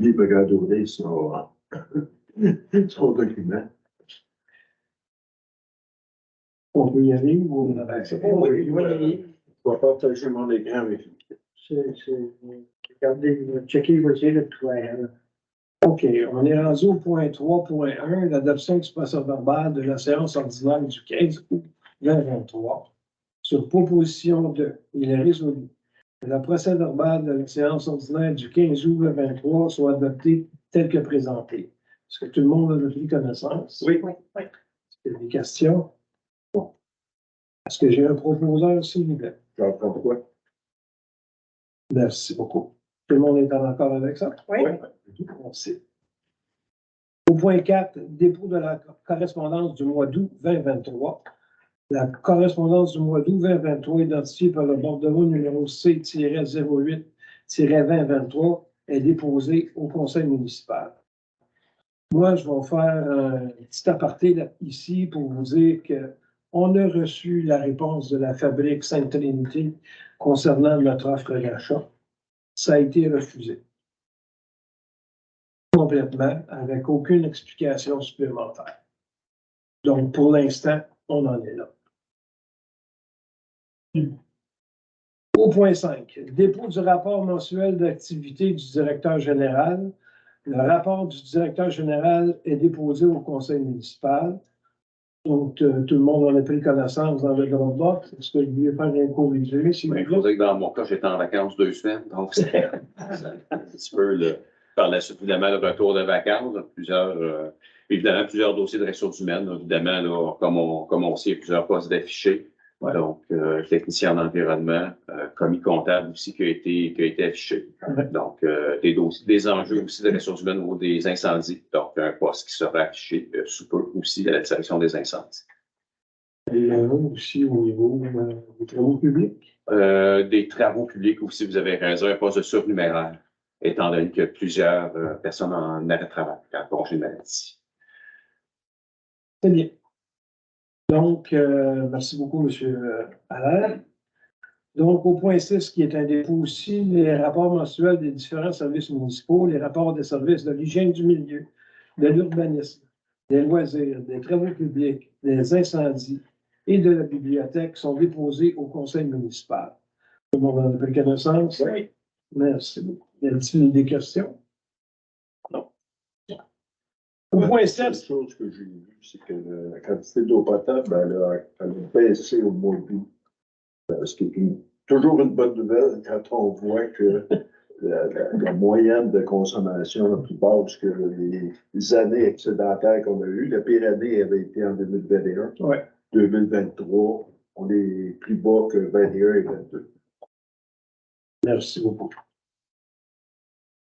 Il me garde ouvrir son document. On peut y aller ou C'est bon, oui, on va y aller. Je vais partager mon écran avec vous. Regardez, checker, voici le toile. OK, on est rendu au point 3.1, l'adoption du procès-verbal de la séance ordinaire du 15 août 2023. Sur proposition de, il est résolu que le procès-verbal de la séance ordinaire du 15 août 2023 soit adopté tel que présenté. Est-ce que tout le monde a pris connaissance? Oui. Est-ce qu'il y a des questions? Bon. Est-ce que j'ai un proposeur, s'il vous plaît? J'en prends quoi? Merci beaucoup. Tout le monde est en accord avec ça? Oui. Merci. Au point 4, dépôt de la correspondance du mois d'août 2023. La correspondance du mois d'août 2023 identifiée par le bordereau numéro C-08-2023 est déposée au conseil municipal. Moi, je vais faire un petit aparté là, ici pour vous dire qu'on a reçu la réponse de la fabrique Sainte-Trinité concernant notre offre d'achat. Ça a été refusé. Complètement, avec aucune explication supplémentaire. Donc, pour l'instant, on en est là. Au point 5, dépôt du rapport mensuel d'activité du directeur général. Le rapport du directeur général est déposé au conseil municipal. Donc, tout le monde en a pris connaissance dans le Dropbox. Est-ce que je voulais faire un court résumé? Il faut dire que dans mon cas, j'étais en vacances 2 semaines, donc c'est un petit peu par la suite, évidemment, le retour de vacances, évidemment, plusieurs dossiers de ressources humaines, évidemment, là, comme on sait, il y a plusieurs postes d'affichés. Ouais. Donc, technicien en environnement, commis comptable aussi qui a été affiché. Ouais. Donc, des enjeux aussi de ressources humaines ou des incendies. Donc, un poste qui sera affiché sous peu aussi à la direction des incendies. Et aussi au niveau des travaux publics? Des travaux publics aussi, vous avez raison, un poste de surnuméraire, étant donné qu'il y a plusieurs personnes en arrêt de travail, en congé de maladie. Très bien. Donc, merci beaucoup, M. Allaire. Donc, au point 6, qui est un dépôt aussi, les rapports mensuels des différents services municipaux, les rapports des services de l'hygiène du milieu, de l'urbanisme, des loisirs, des travaux publics, des incendies et de la bibliothèque sont déposés au conseil municipal. Tout le monde en a pris connaissance? Oui. Merci beaucoup. Y a-t-il des questions? Non. Au point 7. La chose que j'ai vue, c'est que la quantité d'eau potable, elle a baissé au mois d'août. Ce qui est toujours une bonne nouvelle quand on voit que la moyenne de consommation est plus basse que les années excédentaires qu'on a eues. La pire année avait été en 2021. Ouais. 2023, on est plus bas que 21 et 22. Merci beaucoup.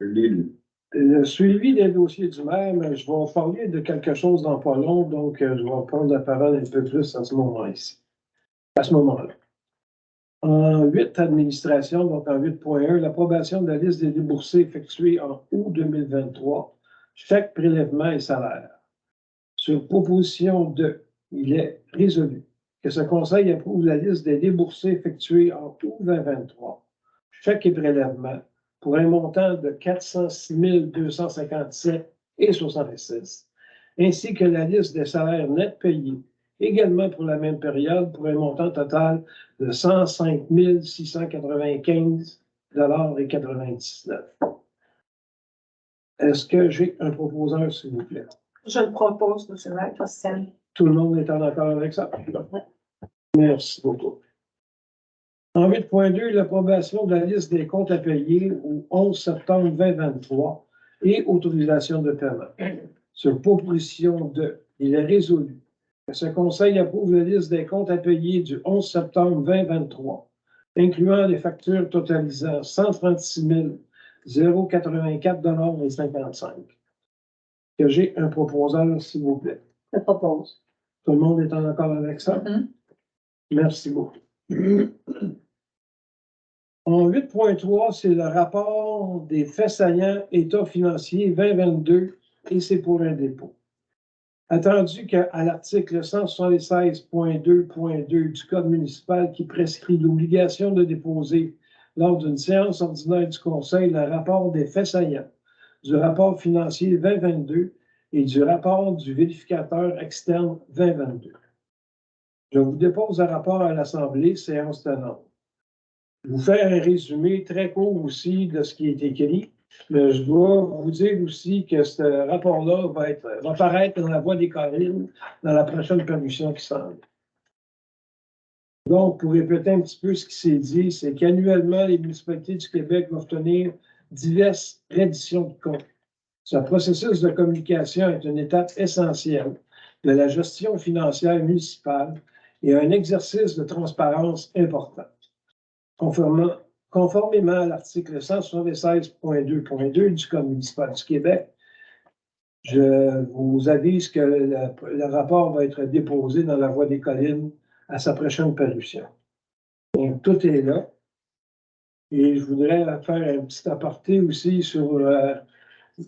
Je l'ai lu. Le suivi des dossiers du maire, je vais en parler de quelque chose dans pas long, donc je vais prendre la parole un peu plus à ce moment-là. En 8 administration, donc en 8.1, l'approbation de la liste des déboursés effectués en août 2023, chaque prélèvement et salaire. Sur proposition de, il est résolu que ce conseil approuve la liste des déboursés effectués en août 2023, chaque prélèvement, pour un montant de 406 257,66, ainsi que la liste des salaires nets payés, également pour la même période, pour un montant total de 105 695,99 $. Est-ce que j'ai un proposeur, s'il vous plaît? Je le propose, M. le maire, Christiane. Tout le monde est en accord avec ça? Oui. Merci beaucoup. En 8.2, l'approbation de la liste des comptes à payer au 11 septembre 2023 et autorisation de paiement. Sur proposition de, il est résolu que ce conseil approuve la liste des comptes à payer du 11 septembre 2023, incluant les factures totalisant 136 084,55 $. Que j'ai un proposeur, s'il vous plaît. Je propose. Tout le monde est en accord avec ça? Merci beaucoup. En 8.3, c'est le rapport des faits saillants État financier 2022 et c'est pour un dépôt. Attendu qu'à l'article 176.2.2 du Code municipal qui prescrit l'obligation de déposer lors d'une séance ordinaire du Conseil le rapport des faits saillants du rapport financier 2022 et du rapport du vérificateur externe 2022. Je vous dépose un rapport à l'Assemblée, séance tenante. Je vais vous faire un résumé très court aussi de ce qui est écrit, mais je dois vous dire aussi que ce rapport-là va apparaître dans la voie des collines dans la prochaine permission qui s'en vient. Donc, pour répéter un petit peu ce qui s'est dit, c'est qu'annuellement, les municipalités du Québec doivent tenir diverses redditions de comptes. Ce processus de communication est une étape essentielle de la gestion financière municipale et un exercice de transparence important. Conformément à l'article 176.2.2 du Code municipal du Québec, je vous avise que le rapport va être déposé dans la voie des collines à sa prochaine parution. Donc, tout est là. Et je voudrais faire un petit aparté aussi sur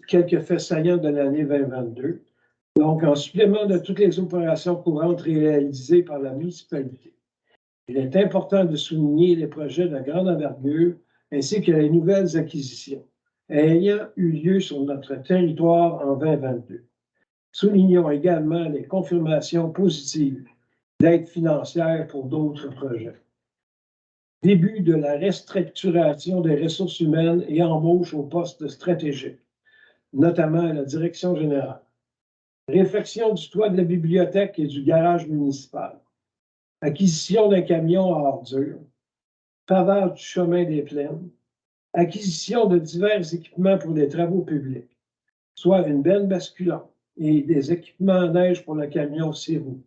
quelques faits saillants de l'année 2022. Donc, en supplément de toutes les opérations courantes réalisées par la municipalité, il est important de souligner les projets de grande envergure ainsi que les nouvelles acquisitions ayant eu lieu sur notre territoire en 2022. Soulignons également les confirmations positives d'aide financière pour d'autres projets. Début de la restructuration des ressources humaines et embauche au poste stratégique, notamment à la direction générale. Réfection du toit de la bibliothèque et du garage municipal. Acquisition d'un camion à ordures. Pavage du chemin des plaines. Acquisition de divers équipements pour les travaux publics, soit une benne basculante et des équipements à neige pour le camion 6 roues.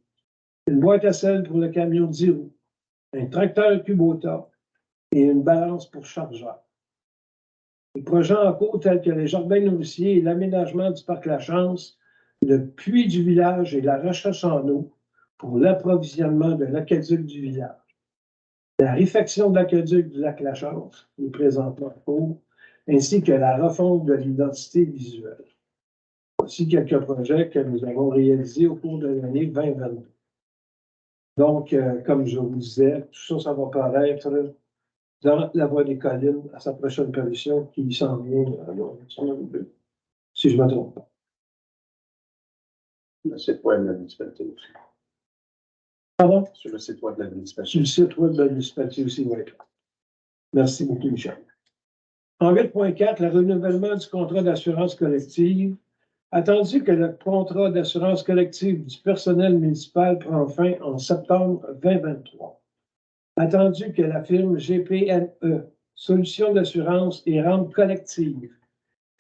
Une boîte à sel pour le camion 10 roues, un tracteur Kubota et une balance pour chargeur. Les projets en cours tels que les jardins nourriciers et l'aménagement du parc La Chance, le puits du village et la recherche en eau pour l'approvisionnement de l'aqueduc du village. La réfection de l'aqueduc du lac La Chance, qui est présentement en cours, ainsi que la refonte de l'identité visuelle. Voici quelques projets que nous avons réalisés au cours de l'année 2022. Donc, comme je vous disais, tout ça, ça va paraître dans la voie des collines à sa prochaine parution qui s'en vient, si je ne me trompe pas. Le site web de la municipalité aussi. Pardon? Sur le site web de la municipalité. Sur le site web de la municipalité aussi, oui. Merci beaucoup, Michel. En 8.4, le renouvellement du contrat d'assurance collective. Attendu que le contrat d'assurance collective du personnel municipal prend fin en septembre 2023. Attendu que la firme GPNE, Solutions d'assurance et rente collective,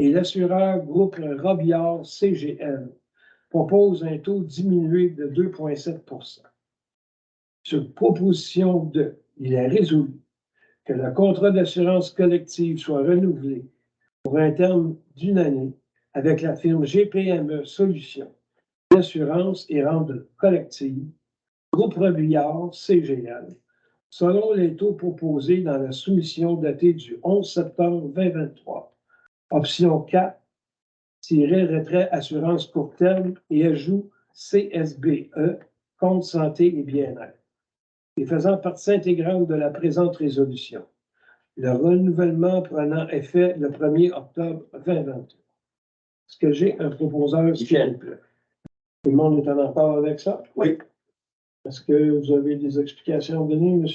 et l'assureur groupe Robillard CGN propose un taux diminué de 2,7 %. Sur proposition de, il est résolu que le contrat d'assurance collective soit renouvelé pour un terme d'1 année avec la firme GPME Solutions d'assurance et rente collective, groupe Robillard CGN, selon les taux proposés dans la soumission datée du 11 septembre 2023. Option 4, retrait assurance court terme et ajout CSBE, compte santé et bien-être, et faisant partie intégrante de la présente résolution. Le renouvellement prenant effet le 1er octobre 2023. Est-ce que j'ai un proposeur, s'il vous plaît? Tout le monde est en accord avec ça? Oui. Est-ce que vous avez des explications à donner, M.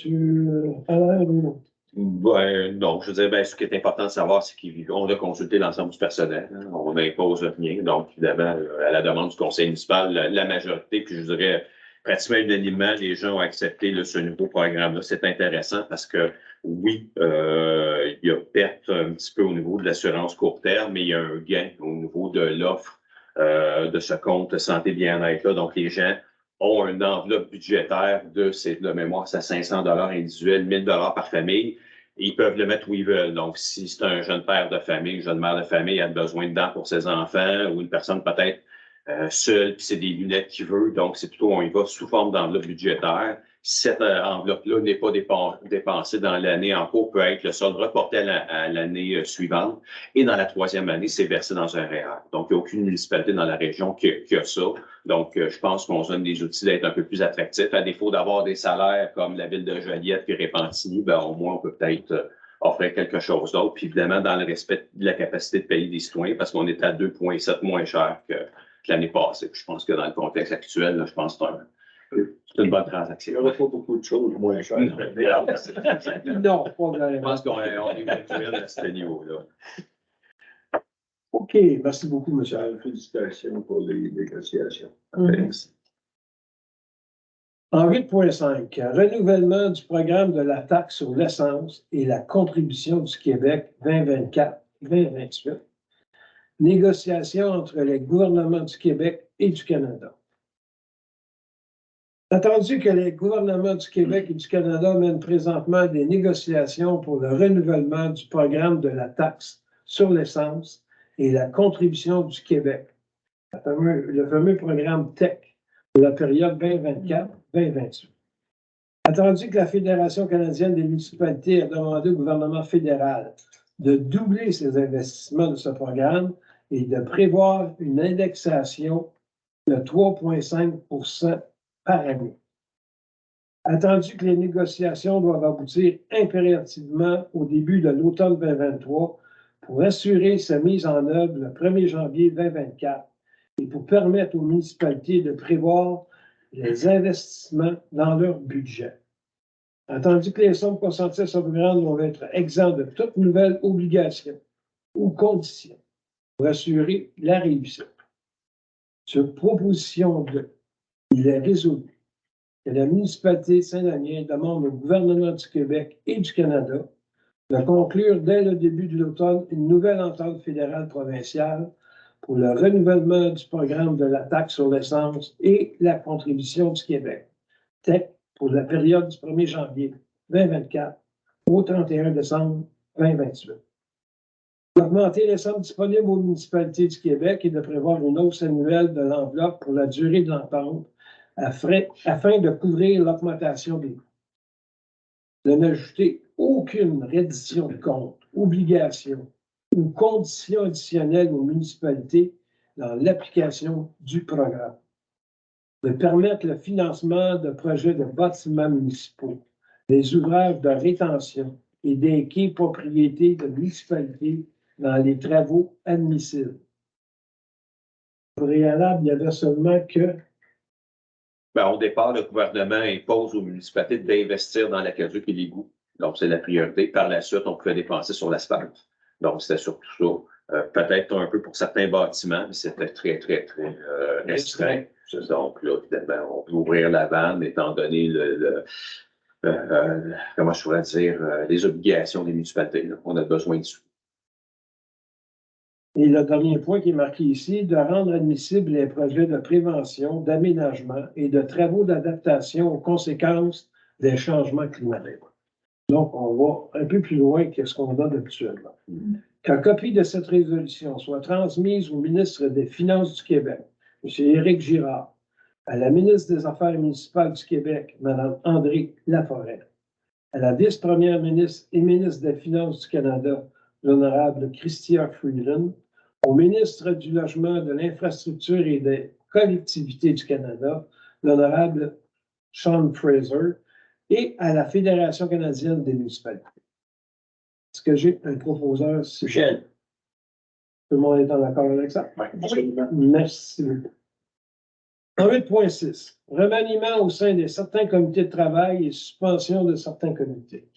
Allaire, ou non? Non, je veux dire, ce qui est important de savoir, c'est qu'on a consulté l'ensemble du personnel. Hein, on n'impose rien. Donc, évidemment, à la demande du conseil municipal, la majorité, puis je dirais pratiquement unanimement, les gens ont accepté ce nouveau programme-là. C'est intéressant parce que, oui, il y a perte un petit peu au niveau de l'assurance court terme, mais il y a un gain au niveau de l'offre de ce compte santé bien-être-là. Donc, les gens ont une enveloppe budgétaire de mémoire, c'est à 500 $ individuel, 1000 $ par famille. Et ils peuvent le mettre où ils veulent. Donc, si c'est un jeune père de famille, une jeune mère de famille, a besoin de dents pour ses enfants, ou une personne peut-être seule, puis c'est des lunettes qu'il veut, donc c'est plutôt, on y va sous forme d'enveloppe budgétaire. Cette enveloppe-là n'est pas dépensée dans l'année en cours, peut être le solde reporté à l'année suivante. Et dans la 3e année, c'est versé dans un REER. Donc, il n'y a aucune municipalité dans la région qui a ça. Donc, je pense qu'on se donne des outils d'être un peu plus attractifs. À défaut d'avoir des salaires comme la ville de Joliette et Repentigny, au moins, on peut peut-être offrait quelque chose d'autre. Puis évidemment, dans le respect de la capacité de payer des citoyens, parce qu'on est à 2,7 moins cher que l'année passée. Puis je pense que dans le contexte actuel, là, je pense que c'est une bonne Il n'y transaction. aurait pas beaucoup de choses moins chères. Non, pas Je vraiment. pense qu'on est virtuel à ce niveau-là. OK, merci beaucoup, monsieur. Félicitations pour les négociations. Merci. En 8.5, renouvellement du programme de la taxe sur l'essence et la contribution du Québec 2024-2028. Négociation entre les gouvernements du Québec et du Canada. Attendu que les gouvernements du Québec et du Canada mènent présentement des négociations pour le renouvellement du programme de la taxe sur l'essence et la contribution du Québec, le fameux programme TEC pour la période 2024-2028. Attendu que la Fédération canadienne des municipalités a demandé au gouvernement fédéral de doubler ses investissements de ce programme et de prévoir une indexation de 3,5 par année. Attendu que les négociations doivent aboutir impérativement au début de l'automne 2023 pour assurer sa mise en œuvre le 1er janvier 2024 et pour permettre aux municipalités de prévoir les investissements dans leur budget. Attendu que les sommes consenties à ce programme doivent être exemptes de toute nouvelle obligation ou condition pour assurer la réussite. Sur proposition de, il est résolu que la municipalité de Saint-Damien demande au gouvernement du Québec et du Canada de conclure dès le début de l'automne une nouvelle entente fédérale provinciale pour le renouvellement du programme de la taxe sur l'essence et la contribution du Québec, TEC, pour la période du 1er janvier 2024 au 31 décembre 2028. D'augmenter les sommes disponibles aux municipalités du Québec et de prévoir une hausse annuelle de l'enveloppe pour la durée de l'entente afin de couvrir l'augmentation des coûts. De n'ajouter aucune reddition de compte, obligation ou condition additionnelle aux municipalités dans l'application du programme. De permettre le financement de projets de bâtiments municipaux, des ouvrages de rétention et des quais propriétés de municipalités dans les travaux admissibles. Au préalable, il y avait seulement que Au départ, le gouvernement impose aux municipalités d'investir dans l'aqueduc et l'égout. Donc, c'est la priorité. Par la suite, on pouvait dépenser sur l'asphalte. Donc, c'était surtout ça. Peut-être un peu pour certains bâtiments, mais c'était très restreint. Donc, là, évidemment, on peut ouvrir la vanne étant donné comment je pourrais dire, les obligations des municipalités. Là. On a besoin de sous. Et le dernier point qui est marqué ici, de rendre admissibles les projets de prévention, d'aménagement et de travaux d'adaptation aux conséquences des changements climatiques. Donc, on va un peu plus loin que ce qu'on donne habituellement. Qu'une copie de cette résolution soit transmise au ministre des Finances du Québec, M. Éric Girard, à la ministre des Affaires municipales du Québec, Mme André Laforêt, à la vice-première ministre et ministre des Finances du Canada, l'honorable Chrystia Freeland, au ministre du Logement, de l'Infrastructure et des Collectivités du Canada, l'honorable Sean Fraser, et à la Fédération canadienne des municipalités. Est-ce que j'ai un proposeur? Michel. Tout le monde est en accord avec ça? Oui, absolument. Merci beaucoup. En 8.6, remaniement au sein de certains comités de travail et suspension de certains comités.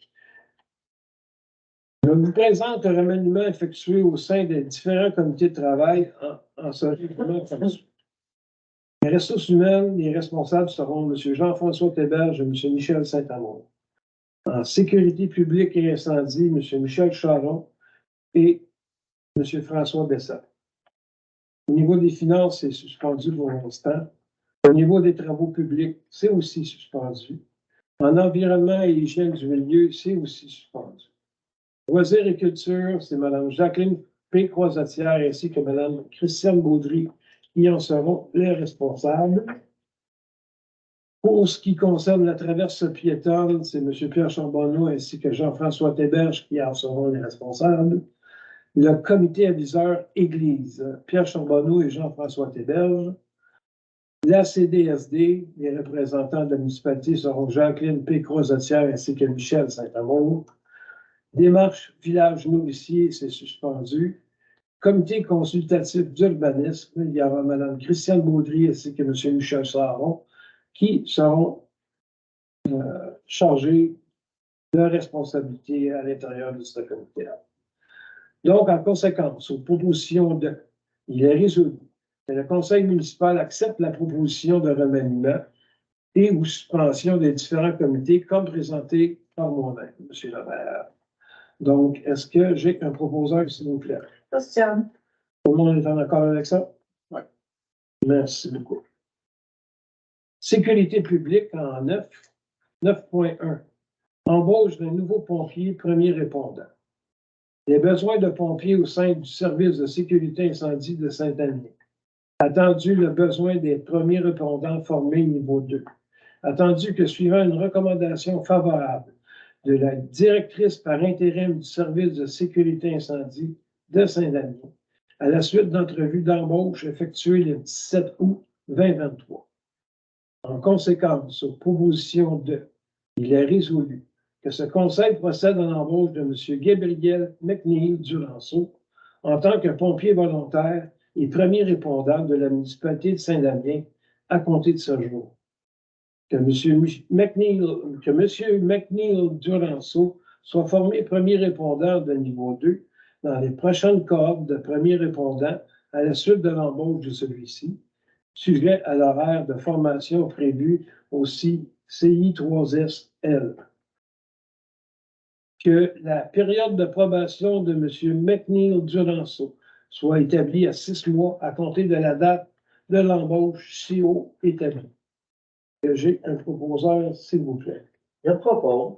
Je vous présente le remaniement effectué au sein des différents comités de travail en ce règlement comme suit. Les ressources humaines, les responsables seront M. Jean-François Théberge et M. Michel Saint-Amour. En sécurité publique et incendie, M. Michel Charon et M. François Bessat. Au niveau des finances, c'est suspendu pour l'instant. Au niveau des travaux publics, c'est aussi suspendu. En environnement et hygiène du milieu, c'est aussi suspendu. Loisirs et culture, c'est Mme Jacqueline P. Croisatière ainsi que Mme Christiane Baudry qui en seront les responsables. Pour ce qui concerne la traverse piétonne, c'est M. Pierre Charbonneau ainsi que Jean-François Théberge qui en seront les responsables. Le comité aviseur Église, Pierre Charbonneau et Jean-François Théberge. La CDSD, les représentants de la municipalité seront Jacqueline P. Croisatière ainsi que Michel Saint-Amour. Démarche village nourricier, c'est suspendu. Comité consultatif d'urbanisme, il y aura Mme Christiane Baudry ainsi que M. Michel Saron qui seront chargés de responsabilité à l'intérieur de ce comité-là. Donc, en conséquence, aux propositions de, il est résolu que le conseil municipal accepte la proposition de remaniement et ou suspension des différents comités comme présenté par moi-même, M. le maire. Donc, est-ce que j'ai un proposeur, s'il vous plaît? Christiane. Tout le monde est en accord avec ça? Oui. Merci beaucoup. Sécurité publique en 9.1. Embauche d'un nouveau pompier premier répondant. Les besoins de pompiers au sein du service de sécurité incendie de Saint-Denis. Attendu le besoin des premiers répondants formés niveau 2. Attendu que suivant une recommandation favorable de la directrice par intérim du service de sécurité incendie de Saint-Denis, à la suite d'entrevues d'embauche effectuées le 17 août 2023. En conséquence, aux propositions de, il est résolu que ce conseil procède à l'embauche de M. Gabriel McNeil Duranceau en tant que pompier volontaire et premier répondant de la municipalité de Saint-Damien à compter de ce jour. Que M. McNeil Duranceau soit formé premier répondant de niveau 2 dans les prochaines cohortes de premiers répondants à la suite de l'embauche de celui-ci, sujet à l'horaire de formation prévu au CI3SL. Que la période de probation de M. McNeil Duranceau soit établie à 6 mois à compter de la date de l'embauche CO établie. J'ai un proposeur, s'il vous plaît. Je propose.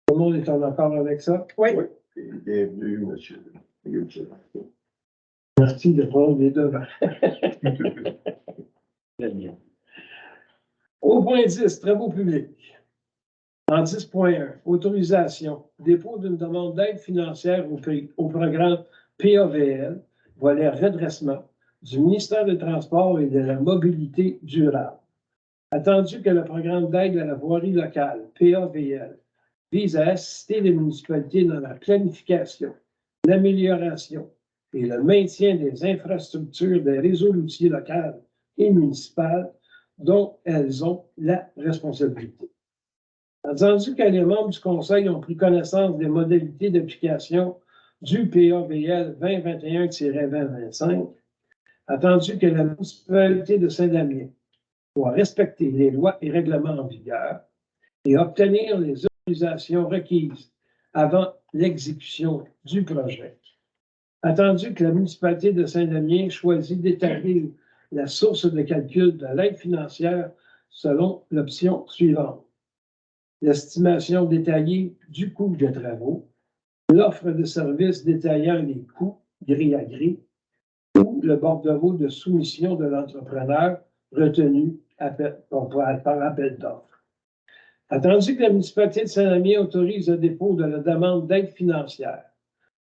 Tout le monde est en accord avec ça? Oui. Bienvenue, monsieur. Merci de prendre les devants. Au point 10, travaux publics. En 10.1, autorisation, dépôt d'une demande d'aide financière au programme PAVL, volet redressement, du ministère des Transports et de la Mobilité durable. Attendu que le programme d'aide à la voirie locale, PAVL, vise à assister les municipalités dans la planification, l'amélioration et le maintien des infrastructures des réseaux routiers locaux et municipaux dont elles ont la responsabilité. Attendu que les membres du Conseil ont pris connaissance des modalités d'application du PAVL 2021-2025, attendu que la municipalité de Saint-Damien doit respecter les lois et règlements en vigueur et obtenir les autorisations requises avant l'exécution du projet. Attendu que la municipalité de Saint-Damien choisit d'établir la source de calcul de l'aide financière selon l'option suivante. L'estimation détaillée du coût des travaux, l'offre de services détaillant les coûts gré à gré ou le bordereau de soumission de l'entrepreneur retenu par appel d'offres. Attendu que la municipalité de Saint-Damien autorise le dépôt de la demande d'aide financière,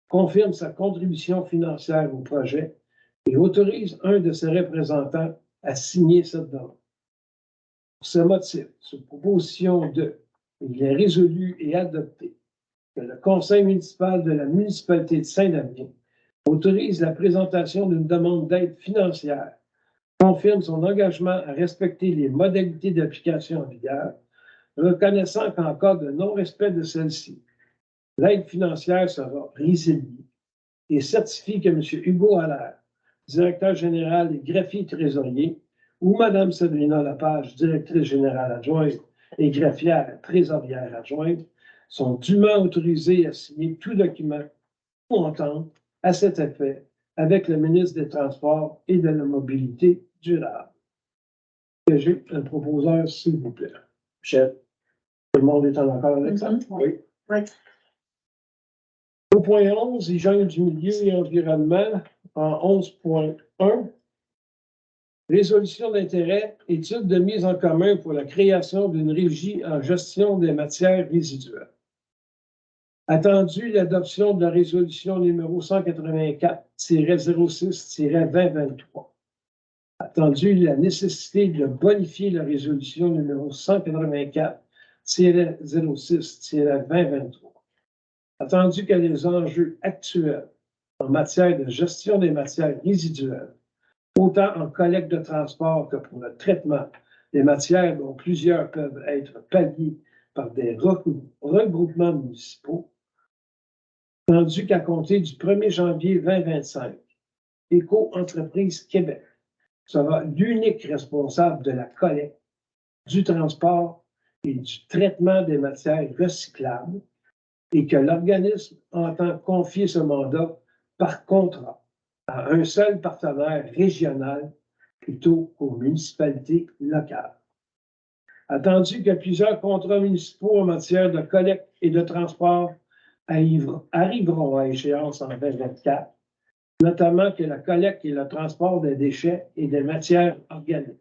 confirme sa contribution financière au projet et autorise un de ses représentants à signer cette demande. Pour ce motif, sous proposition de, il est résolu et adopté que le conseil municipal de la municipalité de Saint-Damien autorise la présentation d'une demande d'aide financière, confirme son engagement à respecter les modalités d'application en vigueur, reconnaissant qu'en cas de non-respect de celle-ci, l'aide financière sera résiliée et certifie que M. Hugo Allaire, directeur général et greffier trésorier, ou Mme Sabrina Lapage, directrice générale adjointe et greffière trésorière adjointe, sont dûment autorisés à signer tout document ou entente à cet effet avec le ministre des Transports et de la Mobilité durable. J'ai un proposeur, s'il vous plaît. Chef. Tout le monde est en accord avec ça? Oui. Oui. Au point 11, hygiène du milieu et environnement, en 11.1, résolution d'intérêt, étude de mise en commun pour la création d'une régie en gestion des matières résiduelles. Attendu l'adoption de la résolution numéro 184-06-2023. Attendu la nécessité de bonifier la résolution numéro 184-06-2023. Attendu que les enjeux actuels en matière de gestion des matières résiduelles, autant en collecte de transport que pour le traitement des matières dont plusieurs peuvent être palliées par des regroupements municipaux, attendu qu'à compter du 1er janvier 2025, Éco-Entreprise Québec sera l'unique responsable de la collecte, du transport et du traitement des matières recyclables et que l'organisme entend confier ce mandat par contrat à un seul partenaire régional plutôt qu'aux municipalités locales. Attendu que plusieurs contrats municipaux en matière de collecte et de transport arriveront à échéance en 2024, notamment que la collecte et le transport des déchets et des matières organiques.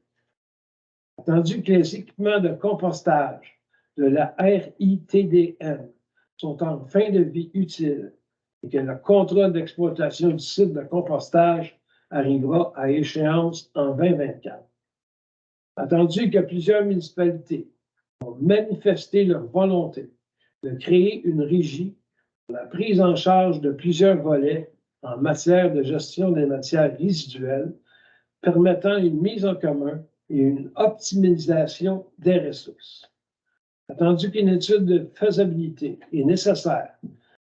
Attendu que les équipements de compostage de la RITDM sont en fin de vie utile et que le contrat d'exploitation du site de compostage arrivera à échéance en 2024. Attendu que plusieurs municipalités ont manifesté leur volonté de créer une régie pour la prise en charge de plusieurs volets en matière de gestion des matières résiduelles, permettant une mise en commun et une optimisation des ressources. Attendu qu'une étude de faisabilité est nécessaire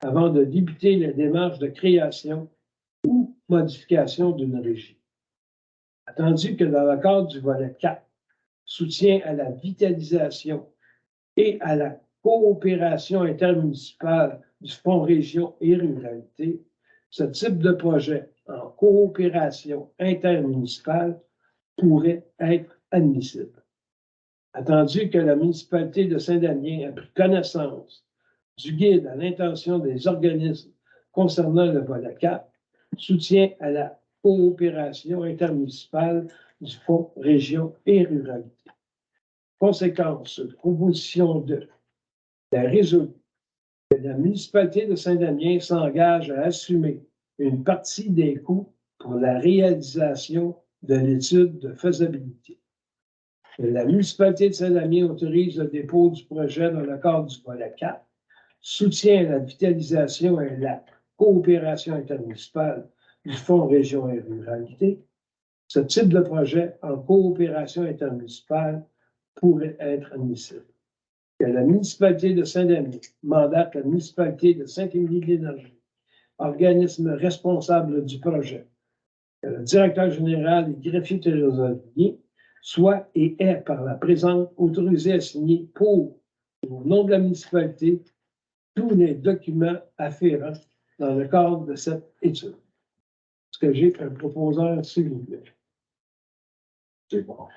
avant de débuter les démarches de création ou modification d'une régie. Attendu que dans le cadre du volet 4, soutien à la vitalisation et à la coopération intermunicipale du Fonds Région et Ruralité, ce type de projet en coopération intermunicipale pourrait être admissible. Attendu que la municipalité de Saint-Damien a pris connaissance du guide à l'intention des organismes concernant le volet 4, soutien à la coopération intermunicipale du Fonds Région et Ruralité. Conséquence, proposition de la résolution que la municipalité de Saint-Damien s'engage à assumer une partie des coûts pour la réalisation de l'étude de faisabilité. Que la municipalité de Saint-Damien autorise le dépôt du projet dans le cadre du volet 4, soutient la vitalisation et la coopération intermunicipale du Fonds Région et Ruralité. Ce type de projet en coopération intermunicipale pourrait être admissible. Que la municipalité de Saint-Damien mandate la municipalité de Saint-Émilie-de-l'Énergie, organisme responsable du projet, que le directeur général et greffier trésorier soit et est par la présente autorisé à signer pour, au nom de la municipalité, tous les documents afférents dans le cadre de cette étude. Est-ce que j'ai un proposeur, s'il vous plaît? C'est bon.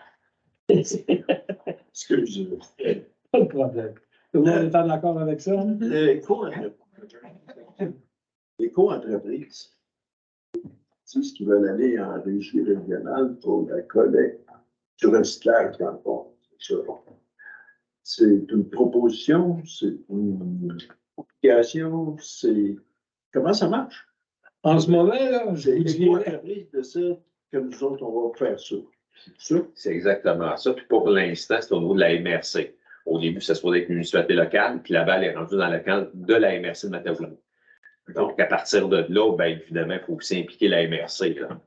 Excusez-moi. Pas de problème. Tout le monde est en accord avec ça? L'éco-entreprise, c'est ce qui veulent aller en régie régionale pour la collecte du recyclage dans le fond. C'est une proposition, c'est une application, c'est. Comment ça marche? En ce moment, là, je C'est vous dirais, l'éco-entreprise de ça que nous autres, on va faire ça. C'est ça? C'est exactement ça. Puis pour l'instant, c'est au niveau de la MRC. Au début, ça se posait avec une municipalité locale, puis la balle est rendue dans le cadre de la MRC de Matavoulan. Donc, à partir de là, bien évidemment, il faut aussi impliquer la MRC. Là.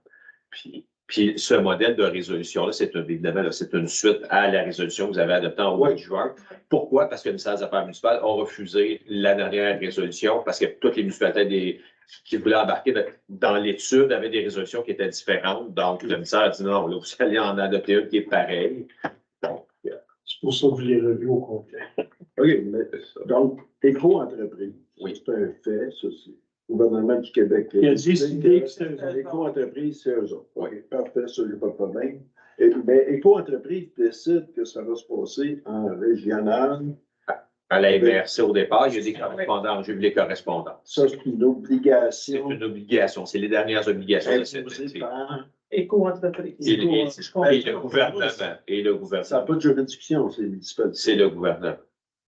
Puis ce modèle de résolution-là, évidemment, là, c'est une suite à la résolution que vous avez adoptée en mois de juin. Pourquoi? Parce que le ministère des Affaires municipales a refusé la dernière résolution parce que toutes les municipalités qui voulaient embarquer dans l'étude avaient des résolutions qui étaient différentes. Donc, le ministère a dit non, là, vous allez en adopter une qui est pareille. Donc, c'est pour ça que je l'ai revu au complet. OK, mais donc, éco-entreprise, Oui. c'est un fait, ça, c'est le gouvernement du Québec. Il a décidé que c'était eux autres. L'éco-entreprise, c'est eux autres. Oui, parfait, ça, il n'y a pas de problème. Mais éco-entreprise décide que ça va se passer en régional. à la MRC au départ, il y a des correspondants, j'ai vu les correspondants. Ça, c'est une C'est obligation. une obligation, c'est les dernières obligations de cette Imposée étude. par. Éco-entreprise. Et le gouvernement. Et le Ça n'a gouvernement. pas de juridiction, c'est municipal. C'est le gouvernement.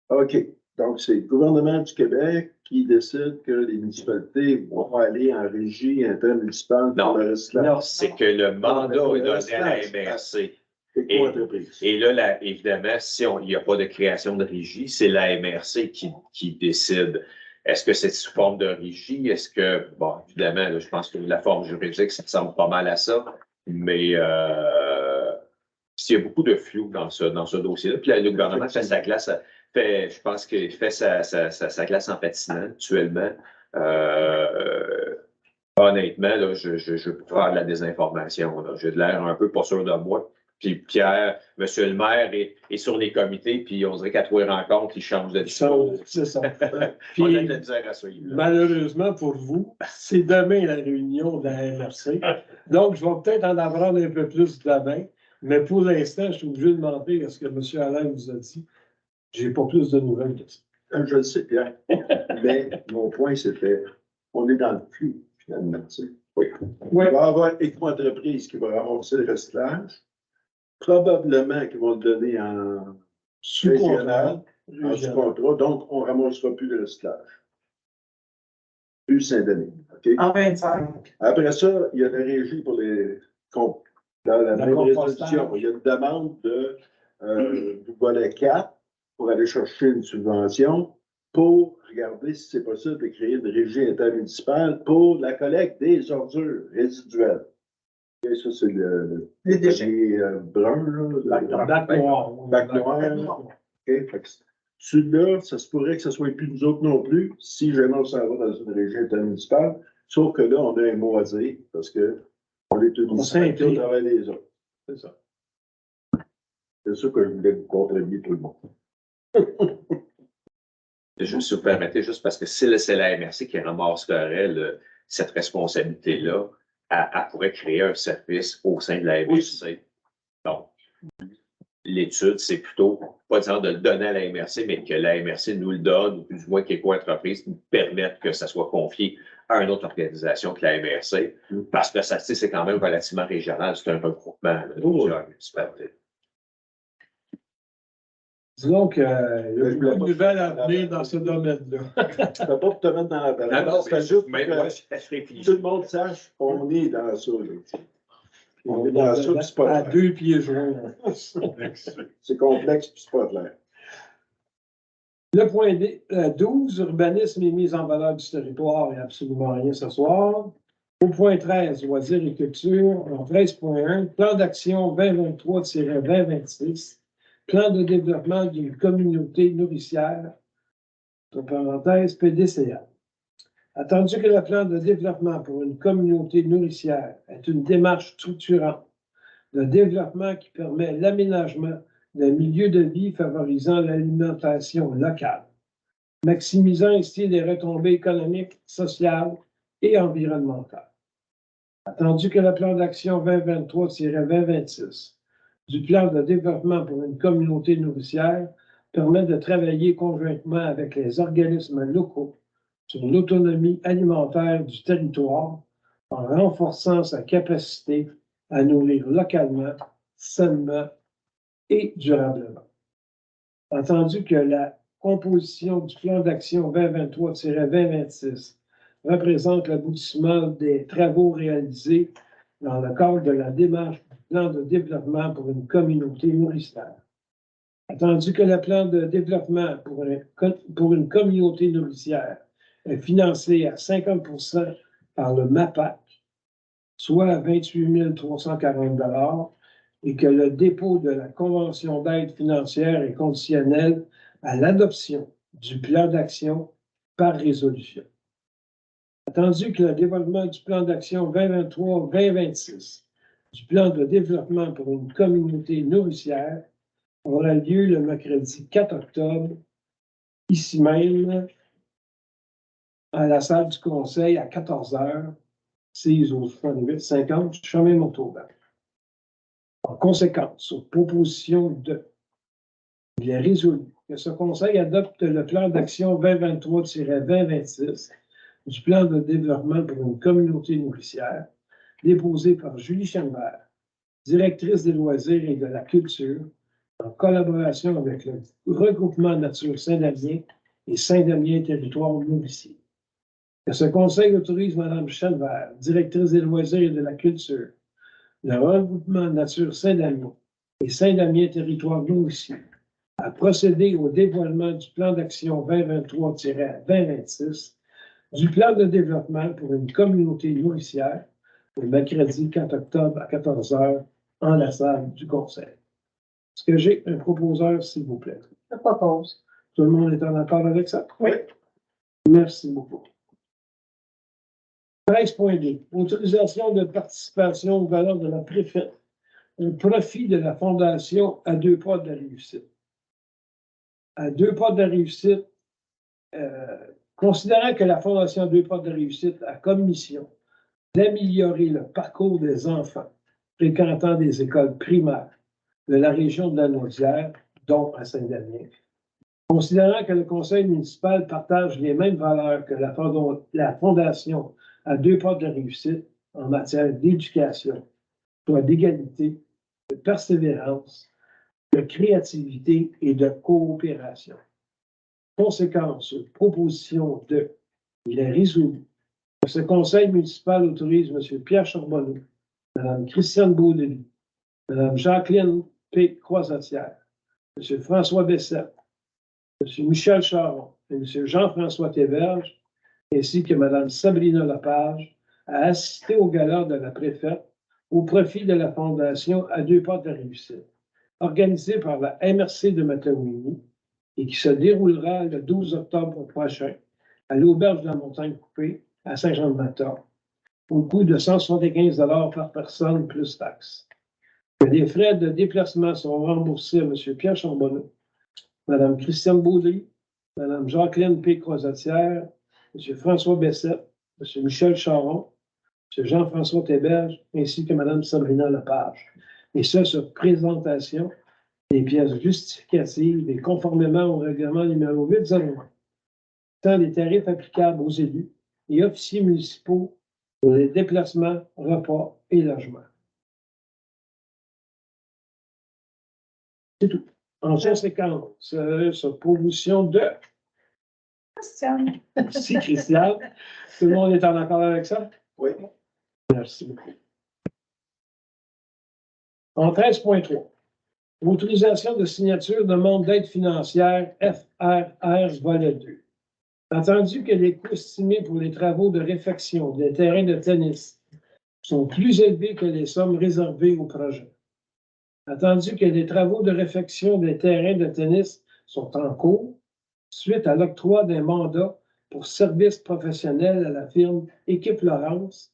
OK. Donc, c'est le gouvernement du Québec qui décide que les municipalités vont aller en régie intermunicipale Non. pour le recyclage. Non, c'est que le mandat est donné à la MRC. Éco-entreprise. Et là, évidemment, il n'y a pas de création de régie, c'est la MRC qui décide Est-ce que c'est sous forme de régie? Est-ce que, bon, évidemment, là, je pense que la forme juridique, ça ressemble pas mal à ça, mais s'il y a beaucoup de flou dans ce dossier-là, puis là, le gouvernement fait sa glace, je pense qu'il fait sa glace en patinant actuellement. Honnêtement, là, je peux faire de la désinformation. Là. J'ai de l'air un peu pas sûr de moi. Puis Pierre, monsieur le maire, est sur les comités, puis on dirait qu'à tous les rencontres, il change de discours. C'est ça. On a Puis, de la misère à suivre. Là. malheureusement pour vous, c'est demain la réunion de la MRC. Donc, je vais peut-être en apprendre un peu plus demain. Mais pour l'instant, je suis obligé de demander à ce que M. Alain vous a dit. J'ai pas plus de nouvelles de ça. Je le sais, Pierre. Mais mon point, c'était, on est dans le flou, finalement. Tu sais. Oui. Il va y avoir Éco-entreprise qui va ramasser le recyclage. Probablement qu'ils vont le donner en régional, en sous-contrat. Donc, on ne ramassera plus le recyclage. Plus Saint-Denis. OK? En 25. Après ça, il y a la régie pour les dans la même résolution. Il y a une demande du volet 4 pour aller chercher une subvention pour regarder si c'est possible de créer une régie intermunicipale pour la collecte des ordures résiduelles. Et ça, c'est le Les déchets. brun, là. Bac noir. Bac noir. OK. Fait que celui-là, ça se pourrait que ce ne soit plus nous autres non plus si jamais on s'en va dans une région intermunicipale. Sauf que là, on a un mot à dire parce qu'on est tous au travail des autres. C'est ça. C'est ça que je voulais vous contribuer tout le monde. Juste, si vous permettez, juste parce que si c'est la MRC qui ramasserait cette responsabilité-là, elle pourrait créer un service au sein de la MRC. Donc, l'étude, c'est plutôt, pas disant de le donner à la MRC, mais que la MRC nous le donne, ou plus ou moins qu'Éco-entreprise nous permette que ça soit confié à une autre organisation que la MRC, parce que ça, c'est quand même relativement régional, c'est un regroupement de plusieurs municipalités. Disons qu'il y a beaucoup de nouvelles à venir dans ce domaine-là. Je ne peux pas pour te mettre dans la balance. Non, c'est juste mais que moi, je réfléchis. tout le monde sache qu'on est dans ça. Là. On est dans ça, puis c'est pas À clair. 2 pieds joints. C'est complexe, puis c'est pas clair. Le point 12, urbanisme et mise en valeur du territoire, il n'y a absolument rien ce soir. Au point 13, loisirs et culture. En 13.1, plan d'action 2023-2026, plan de développement d'une communauté nourricière, entre parenthèses, PDCA. Attendu que le plan de développement pour une communauté nourricière est une démarche structurante de développement qui permet l'aménagement d'un milieu de vie favorisant l'alimentation locale, maximisant ainsi les retombées économiques, sociales et environnementales. Attendu que le plan d'action 2023-2026 du plan de développement pour une communauté nourricière permet de travailler conjointement avec les organismes locaux sur l'autonomie alimentaire du territoire en renforçant sa capacité à nourrir localement, sainement et durablement. Entendu que la composition du plan d'action 2023-2026 représente l'aboutissement des travaux réalisés dans le cadre de la démarche du plan de développement pour une communauté nourricière. Attendu que le plan de développement pour une communauté nourricière est financé à 50% par le MAPAC, soit à 28 340 $, et que le dépôt de la convention d'aide financière est conditionnel à l'adoption du plan d'action par résolution. Attendu que le développement du plan d'action 2023-2026 du plan de développement pour une communauté nourricière aura lieu le mercredi 4 octobre, ici même, à la salle du Conseil à 14 h, 6 au 50, chemin Montauban. En conséquence, sur proposition de, il est résolu que ce Conseil adopte le plan d'action 2023-2026 du plan de développement pour une communauté nourricière, déposé par Julie Chenvert, directrice des loisirs et de la culture, en collaboration avec le regroupement Nature Saint-Damien et Saint-Damien Territoire nourricier. Que ce Conseil autorise Mme Chenvert, directrice des loisirs et de la culture, le regroupement Nature Saint-Damien et Saint-Damien Territoire nourricier, à procéder au dévoilement du plan d'action 2023-2026 du plan de développement pour une communauté nourricière le mercredi 4 octobre à 14 heures en la salle du Conseil. Est-ce que j'ai un proposeur, s'il vous plaît? Je propose. Tout le monde est en accord avec ça? Oui. Merci beaucoup. 13.2. Autorisation de participation aux valeurs de la préfète au profit de la Fondation à 2 pas de la réussite. À 2 pas de la réussite, considérant que la Fondation à 2 pas de la réussite a comme mission d'améliorer le parcours des enfants fréquentant des écoles primaires de la région de la Naudière, dont à Saint-Damien. Considérant que le conseil municipal partage les mêmes valeurs que la Fondation à 2 pas de la réussite en matière d'éducation, soit d'égalité, de persévérance, de créativité et de coopération. Conséquence, proposition de, il est résolu que ce conseil municipal autorise M. Pierre Charbonneau, Mme Christiane Baudry, Mme Jacqueline P. Croisatière, M. François Bessette, M. Michel Charon et M. Jean-François Théberge, ainsi que Mme Sabrina Lepage, à assister au gala de la préfète au profit de la Fondation à 2 pas de la réussite, organisée par la MRC de Matawini et qui se déroulera le 12 octobre prochain à l'Auberge de la Montagne Coupée à Saint-Jean-de-Mata, au coût de 175 $ par personne plus taxes. Les frais de déplacement seront remboursés à M. Pierre Charbonneau, Mme Christiane Baudry, Mme Jacqueline P. Croisatière, M. François Bessette, M. Michel Charon, M. Jean-François Théberge, ainsi que Mme Sabrina Lepage. Et ce, sur présentation des pièces justificatives et conformément au règlement numéro 801, tant les tarifs applicables aux élus et officiers municipaux pour les déplacements, repas et logements. C'est tout. En conséquence, sur proposition de Christian. si Christiane, tout le monde est en accord avec ça? Oui. Merci beaucoup. En 13.3, autorisation de signature de demande d'aide financière FRR volet 2. Entendu que les coûts estimés pour les travaux de réfection des terrains de tennis sont plus élevés que les sommes réservées au projet. Attendu que les travaux de réfection des terrains de tennis sont en cours, suite à l'octroi d'un mandat pour service professionnel à la firme Équipe Laurence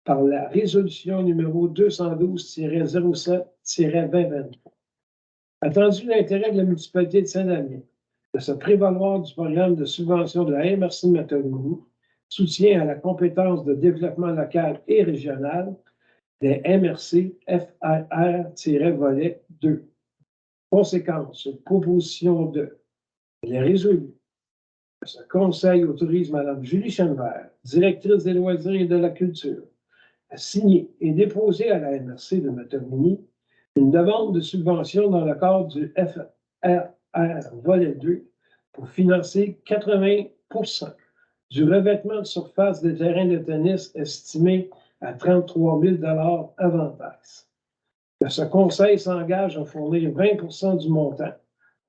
par la résolution numéro 212-07-2023. Attendu l'intérêt de la municipalité de Saint-Damien de se prévaloir du programme de subvention de la MRC de Matawini, soutien à la compétence de développement local et régional des MRC FRR-volet 2. Conséquence, proposition de, il est résolu que ce conseil autorise Mme Julie Chenevert, directrice des loisirs et de la culture, à signer et déposer à la MRC de Matawini une demande de subvention dans le cadre du FRR volet 2 pour financer 80% du revêtement de surface des terrains de tennis estimé à 33 000 $ avant taxe. Que ce conseil s'engage à fournir 20% du montant.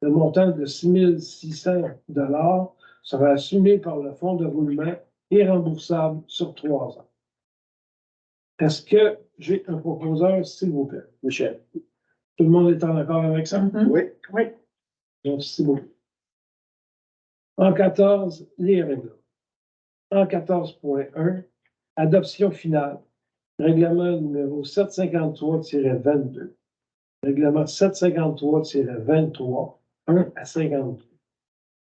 Le montant de 6 600 $ sera assumé par le fonds de roulement et remboursable sur 3 ans. Est-ce que j'ai un proposeur, s'il vous plaît? Michel. Tout le monde est en accord avec ça? Oui. Oui. Merci beaucoup. En 14, les règlements. En 14.1, adoption finale. Règlement numéro 753-22. Règlement 753-23, 1 à 52.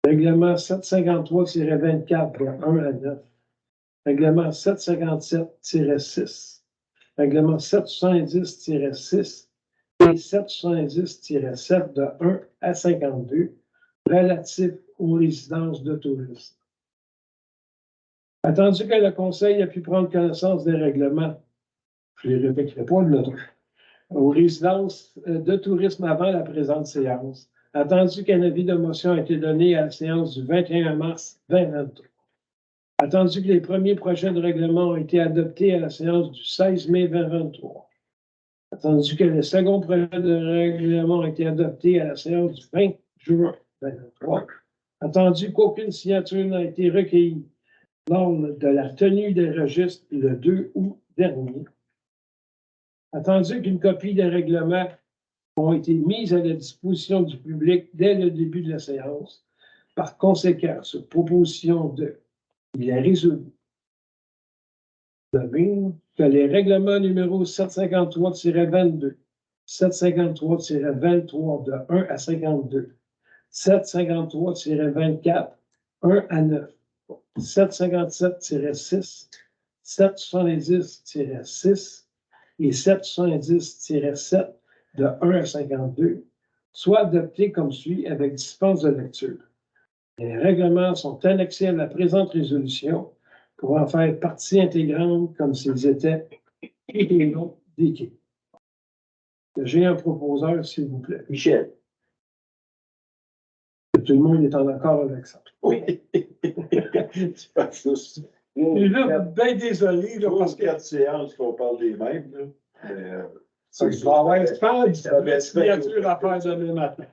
Règlement 753-24, de 1 à 9. Règlement 757-6. Règlement 770-6 et 770-7 de 1 à 52, relatifs aux résidences de tourisme. Attendu que le Conseil a pu prendre connaissance des règlements, je ne les répéterai pas, aux résidences de tourisme avant la présente séance, attendu qu'un avis de motion a été donné à la séance du 21 mars 2023. Attendu que les premiers projets de règlement ont été adoptés à la séance du 16 mai 2023. Attendu que le second projet de règlement a été adopté à la séance du 20 juin 2023. Attendu qu'aucune signature n'a été recueillie lors de la tenue des registres le 2 août dernier. Attendu qu'une copie des règlements ont été mises à la disposition du public dès le début de la séance. Par conséquent, sur proposition de, il est résolu que les règlements numéro 753-22, 753-23 de 1 à 52, 753-24, 1 à 9, 757-6, 770-6 et 770-7 de 1 à 52 soient adoptés comme suit avec dispense de lecture. Les règlements sont annexés à la présente résolution pour en faire partie intégrante comme s'ils étaient et non d'équipe. J'ai un proposeur, s'il vous plaît. Michel. Tout le monde est en accord avec ça. Oui. C'est pas juste. Et là, bien désolé, là, parce que 4 séances qu'on parle des mêmes, là. Mais, ça va avoir une signature à faire demain matin.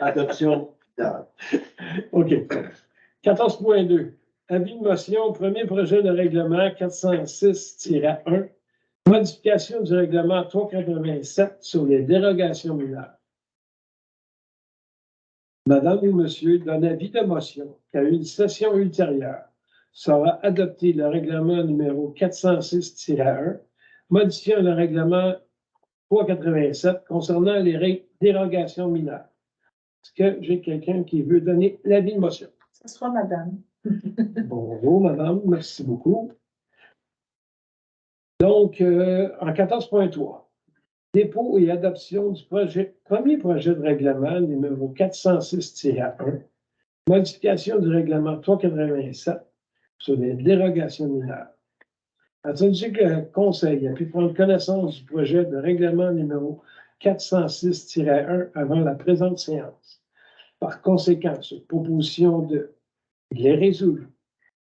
Adoption. OK. 14.2. Avis de motion, premier projet de règlement 406-1, modification du règlement 387 sur les dérogations mineures. Madame ou monsieur donne avis de motion qu'à une session ultérieure sera adopté le règlement numéro 406-1, modifiant le règlement 387 concernant les dérogations mineures. Est-ce que j'ai quelqu'un qui veut donner l'avis de motion? Ce soit madame. Bonjour, madame, merci beaucoup. Donc, en 14.3, dépôt et adoption du premier projet de règlement numéro 406-1, modification du règlement 387 sur les dérogations mineures. Attendu que le Conseil a pu prendre connaissance du projet de règlement numéro 406-1 avant la présente séance. Par conséquent, sur proposition de, il est résolu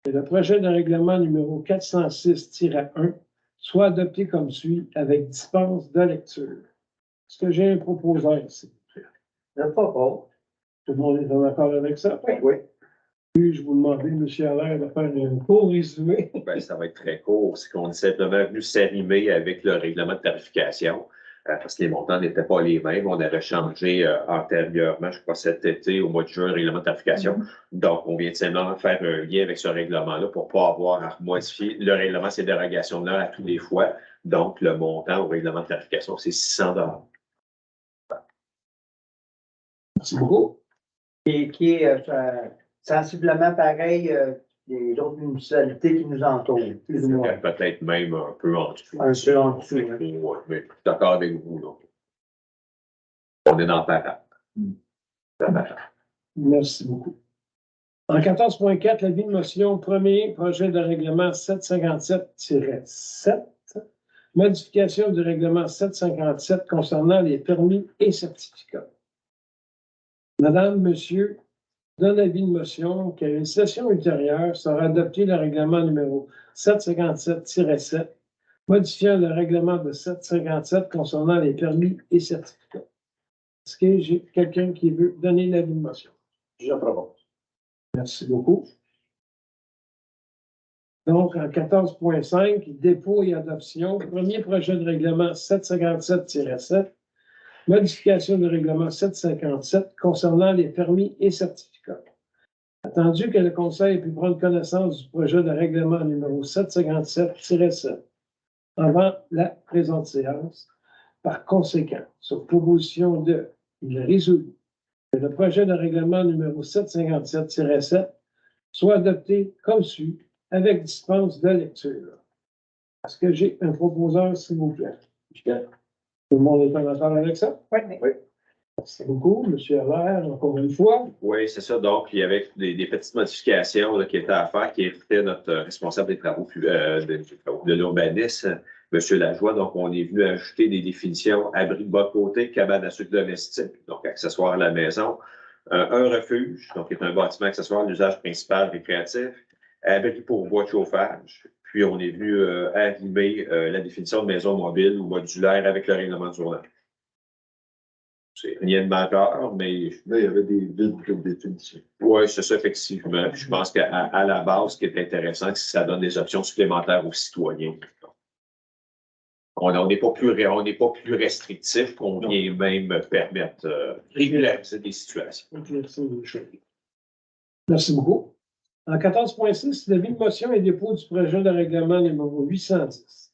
que le projet de règlement numéro 406-1 soit adopté comme suit avec dispense de lecture. Est-ce que j'ai un proposeur ici? Je propose. Tout le monde est en accord avec ça? Oui. Puis, je vous demandais, M. Allaire, de faire un court résumé. Ben, ça va être très court. C'est qu'on est simplement venu s'animer avec le règlement de tarification parce que les montants n'étaient pas les mêmes. On avait changé antérieurement, je crois, cet été, au mois de juin, le règlement de tarification. Donc, on vient de simplement faire un lien avec ce règlement-là pour ne pas avoir à modifier le règlement, ces dérogations-là à tous les fois. Donc, le montant au règlement de tarification, c'est 600 $. Merci beaucoup. Et qui est sensiblement pareil des autres municipalités qui nous entourent, plus ou moins. Peut-être même un peu en dessous. Un peu en dessous, hein. Ouais, mais je suis d'accord avec vous. Là. On est dans la parade. Merci beaucoup. En 14.4, l'avis de motion, premier projet de règlement 757-7, modification du règlement 757 concernant les permis et certificats. Madame, monsieur, donne avis de motion qu'à une session ultérieure sera adopté le règlement numéro 757-7, modifiant le règlement de 757 concernant les permis et certificats. Est-ce que j'ai quelqu'un qui veut donner l'avis de motion? Je propose. Merci beaucoup. Donc, en 14.5, dépôt et adoption, premier projet de règlement 757-7, modification du règlement 757 concernant les permis et certificats. Attendu que le Conseil ait pu prendre connaissance du projet de règlement numéro 757-7 avant la présente séance, par conséquent, sur proposition de, il est résolu que le projet de règlement numéro 757-7 soit adopté comme suit, avec dispense de lecture. Est-ce que j'ai un proposeur, s'il vous plaît? Tout le monde est en accord avec ça? Oui. Merci beaucoup, M. Allaire, encore une fois. Oui, c'est ça. Donc, il y avait des petites modifications là, qui étaient à faire, qui était notre responsable des travaux de l'urbanisme, M. Lajoie. Donc, on est venu ajouter des définitions abri de bas-côté, cabane à sucre domestique, donc accessoires à la maison, un refuge, donc qui est un bâtiment accessoire d'usage principal récréatif, abri pour bois de chauffage. Puis, on est venu arrimer la définition de maison mobile ou modulaire avec le règlement d'urbanisme. C'est rien de majeur, mais Là, il y avait des vides de définition. oui, c'est ça, effectivement. Puis je pense qu'à la base, ce qui est intéressant, c'est que ça donne des options supplémentaires aux citoyens. On n'est pas plus restrictif, on vient même permettre régulariser des situations. Éclaircir les choses. Merci beaucoup. En 14.6, l'avis de motion et dépôt du projet de règlement numéro 810,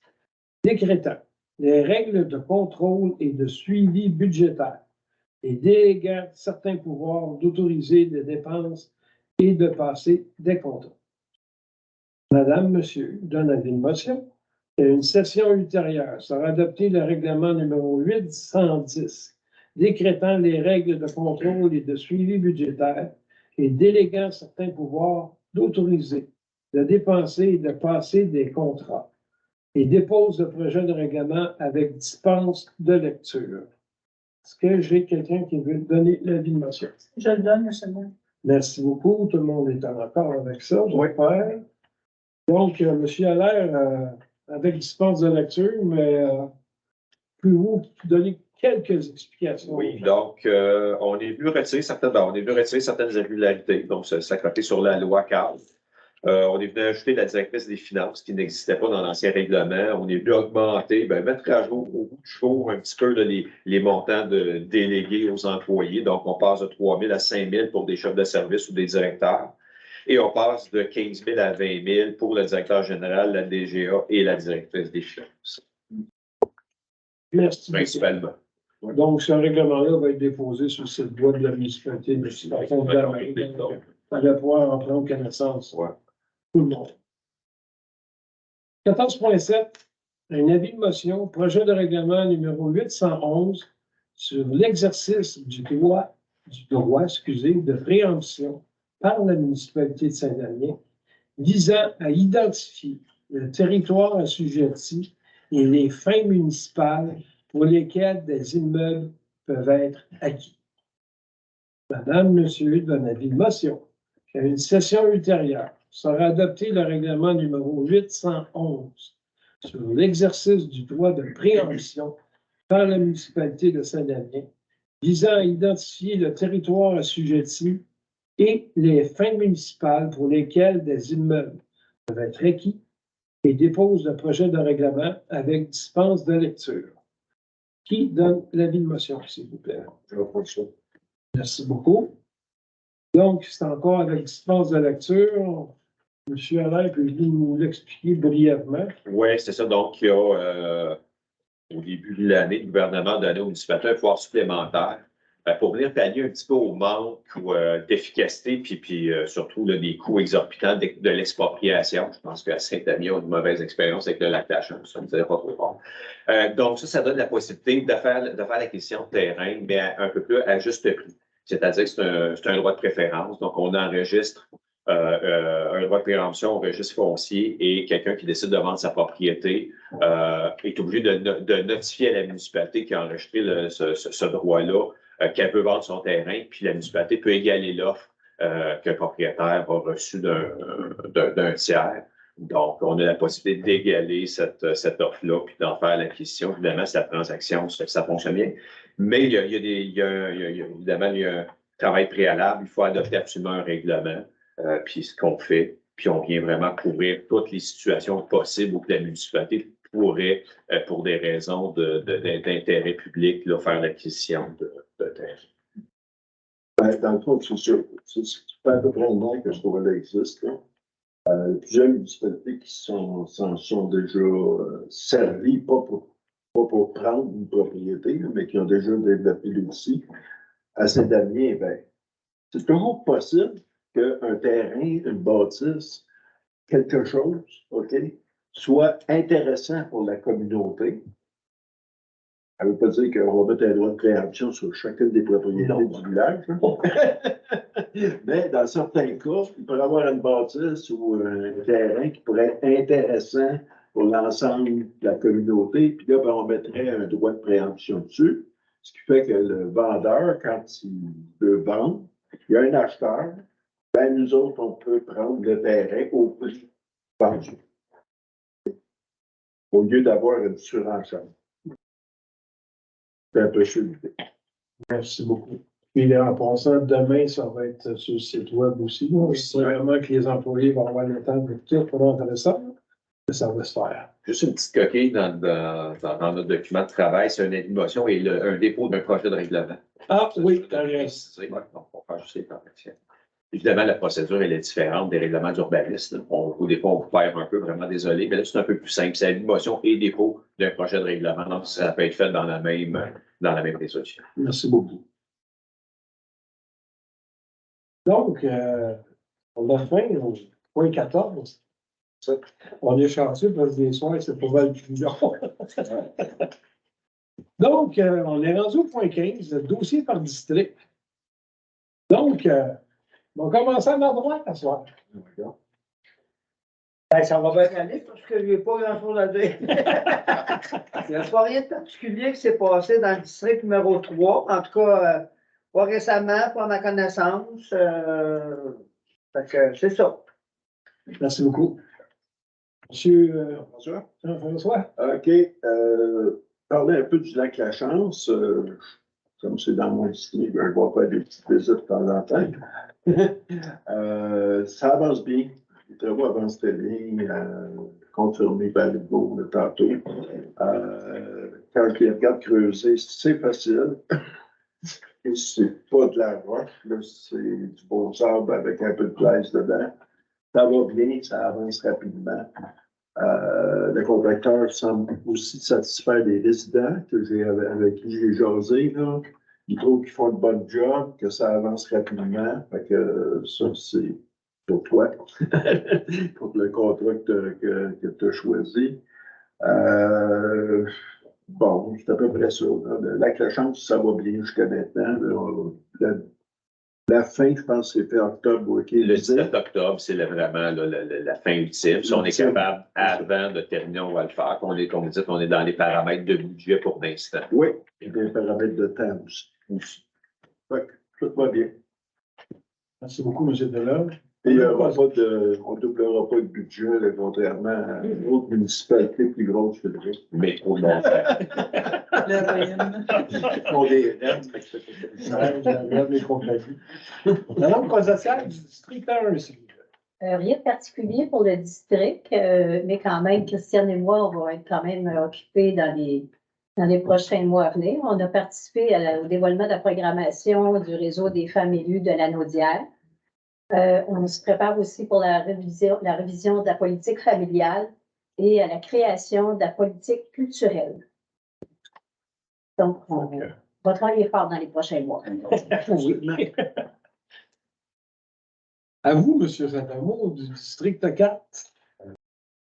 décrétant les règles de contrôle et de suivi budgétaire et déléguant certains pouvoirs d'autoriser des dépenses et de passer des contrats. Madame, Monsieur, donne avis de motion. Et une session ultérieure sera adopté le règlement numéro 810, décrétant les règles de contrôle et de suivi budgétaire et déléguant certains pouvoirs d'autoriser, de dépenser et de passer des contrats, et dépose le projet de règlement avec dispense de lecture. Est-ce que j'ai quelqu'un qui veut donner l'avis de motion? Je le donne, monsieur le maire. Merci beaucoup. Tout le monde est en accord avec ça, j'espère. Donc, M. Allaire, avec dispense de lecture, mais pouvez-vous donner quelques explications? Oui, donc, on est venu retirer certaines irrégularités, donc ça côté sur la loi cadre. On est venu ajouter la directrice des finances qui n'existait pas dans l'ancien règlement. On est venu augmenter, mettre à jour au bout du jour un petit peu là, les montants de délégués aux employés. Donc, on passe de 3 000 à 5 000 pour des chefs de service ou des directeurs. Et on passe de 15 000 à 20 000 pour le directeur général, la DGA et la directrice des finances. Merci. Principalement. Donc, ce règlement-là va être déposé sur cette boîte de la municipalité de on va pouvoir en prendre connaissance. Ouais. Tout le monde. 14.7, un avis de motion, projet de règlement numéro 811 sur l'exercice du droit, de préemption par la municipalité de Saint-Damien visant à identifier le territoire assujetti et les fins municipales pour lesquelles des immeubles peuvent être acquis. Madame, Monsieur, donne avis de motion. À une session ultérieure, sera adopté le règlement numéro 811 sur l'exercice du droit de préemption par la municipalité de Saint-Damien visant à identifier le territoire assujetti et les fins municipales pour lesquelles des immeubles peuvent être acquis et dépose le projet de règlement avec dispense de lecture. Qui donne l'avis de motion, s'il vous plaît? Jean-François. Merci beaucoup. Donc, c'est encore avec dispense de lecture. M. Allaire, peut-vous nous l'expliquer brièvement? Oui, c'est ça. Donc, il y a, au début de l'année, le gouvernement a donné aux municipalités un pouvoir supplémentaire pour venir pallier un petit peu au manque d'efficacité, puis surtout là, des coûts exorbitants de l'expropriation. Je pense qu'à Saint-Amie, on a une mauvaise expérience avec le lac Lachance, ça ne me dirait pas trop fort. Donc, ça donne la possibilité de faire l'acquisition de terrain, mais un peu plus à juste prix. C'est-à-dire que c'est un droit de préférence. Donc, on enregistre un droit de préemption au registre foncier et quelqu'un qui décide de vendre sa propriété est obligé de notifier à la municipalité qui a enregistré ce droit-là qu'elle peut vendre son terrain, puis la municipalité peut égaler l'offre qu'un propriétaire a reçue d'un tiers. Donc, on a la possibilité d'égaler cette offre-là, puis d'en faire l'acquisition. Évidemment, si la transaction, ça fonctionne bien. Mais évidemment, il y a un travail préalable. Il faut adopter absolument un règlement. Puis ce qu'on fait, puis on vient vraiment couvrir toutes les situations possibles où la municipalité pourrait, pour des raisons d'intérêt public, là, faire l'acquisition de terre. Dans le fond, c'est sûr. C'est pas à peu près un an que ce droit-là existe. Plusieurs municipalités qui s'en sont déjà servies, pas pour prendre une propriété, mais qui ont déjà développé l'outil. À Saint-Damien, c'est toujours possible qu'un terrain, une bâtisse, quelque chose, OK, soit intéressant pour la communauté. Ça ne veut pas dire qu'on va mettre un droit de préemption sur chacune des propriétés du village. Mais dans certains cas, il pourrait y avoir une bâtisse ou un terrain qui pourrait être intéressant pour l'ensemble de la communauté. Puis là, on mettrait un droit de préemption dessus. Ce qui fait que le vendeur, quand il veut vendre, il y a un acheteur. Nous autres, on peut prendre le terrain au prix vendu. Au lieu d'avoir une surenchère. C'est un peu chute. Merci beaucoup. Puis en passant, demain, ça va être sur le site web aussi. C'est vraiment que les employés vont avoir le temps de tout. C'est vraiment intéressant. Ça va se faire. Juste une petite coquille dans notre document de travail, c'est une émotion et un dépôt d'un projet de règlement. Ah oui, t'as raison. Précisé. Ouais, donc, on va faire juste les corrections. Évidemment, la procédure, elle est différente des règlements d'urbanisme. Des fois, on vous perd un peu, vraiment désolé, mais là, c'est un peu plus simple. C'est l'émotion et dépôt d'un projet de règlement. Donc, ça peut être fait dans la même résolution. Merci beaucoup. Donc, on a faim au point 14. On est chanceux parce que les soirs, c'est pas mal plus long. Donc, on est rendu au point 15, le dossier par district. Donc, on va commencer à l'endroit à soir. Ben, ça va bien aller parce que j'ai pas grand-chose à dire. Il n'y a pas rien de particulier qui s'est passé dans le district numéro 3. En tout cas, pas récemment, pas à ma connaissance. Fait que c'est ça. Merci beaucoup. Monsieur François? Jean-François. OK. Parler un peu du lac La Chance. Comme c'est dans mon district, je vais faire des petites visites de temps en temps. Ça avance bien. Les travaux avancent très bien, confirmé par le beau tantôt. Quand je les regarde creuser, c'est facile. Et c'est pas de la roche, là, c'est du beau sable avec un peu de glace dedans. Ça va bien, ça avance rapidement. Le contracteur semble aussi satisfaire les résidents avec qui j'ai jasé, là. Ils trouvent qu'ils font un bon job, que ça avance rapidement. Fait que ça, c'est pour toi, pour le contrat que tu as choisi. Bon, c'est à peu près ça. Là. Le lac La Chance, ça va bien jusqu'à maintenant. Là. La fin, je pense, c'est fait octobre. Okay, Le 17 octobre, c'est vraiment la fin ultime. Si on est capable, avant de terminer, on va le faire. Comme vous dites, on est dans les paramètres de budget pour l'instant. Oui, et des paramètres de temps aussi. Fait que tout va bien. Merci beaucoup, M. Delage. Et on ne doublera pas le budget, là, contrairement à une autre municipalité plus grosse que le reste. Mais trop long. On est rêves, fait que c'est J'aime les compagnies. Madame Cosatière du district 1, s'il vous plaît. Rien de particulier pour le district, mais quand même, Christiane et moi, on va être quand même occupés dans les prochains mois à venir. On a participé au dévoilement de la programmation du réseau des femmes élues de la Naudière. On se prépare aussi pour la révision de la politique familiale et à la création de la politique culturelle. Donc, on va travailler fort dans les prochains mois. À vous, M. Saint-Amour, du district 4.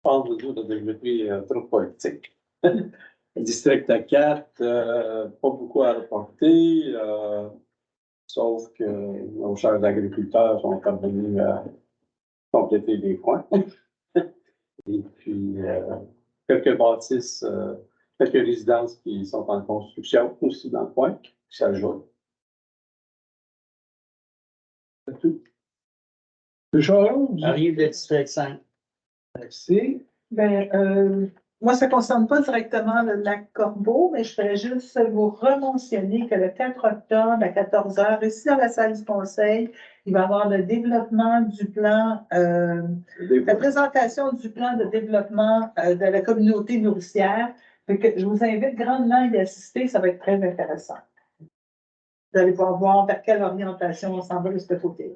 Parle de développer trop politique. Le district 4, pas beaucoup à reporter, sauf que nos chers agriculteurs sont parvenus à compléter des points. Et puis, quelques bâtisses, quelques résidences qui sont en construction aussi dans le coin, ça joue. C'est tout. M. Charon, du Arrive le district 5. Merci. Moi, ça ne concerne pas directement le lac Corbeau, mais je voudrais juste vous rementionner que le 4 octobre à 14 h, ici dans la salle du conseil, il va y avoir le développement du plan, la présentation du plan de développement de la communauté nourricière. Fait que je vous invite grandement à y assister, ça va être très intéressant. Vous allez pouvoir voir vers quelle orientation on s'en va de ce côté-là.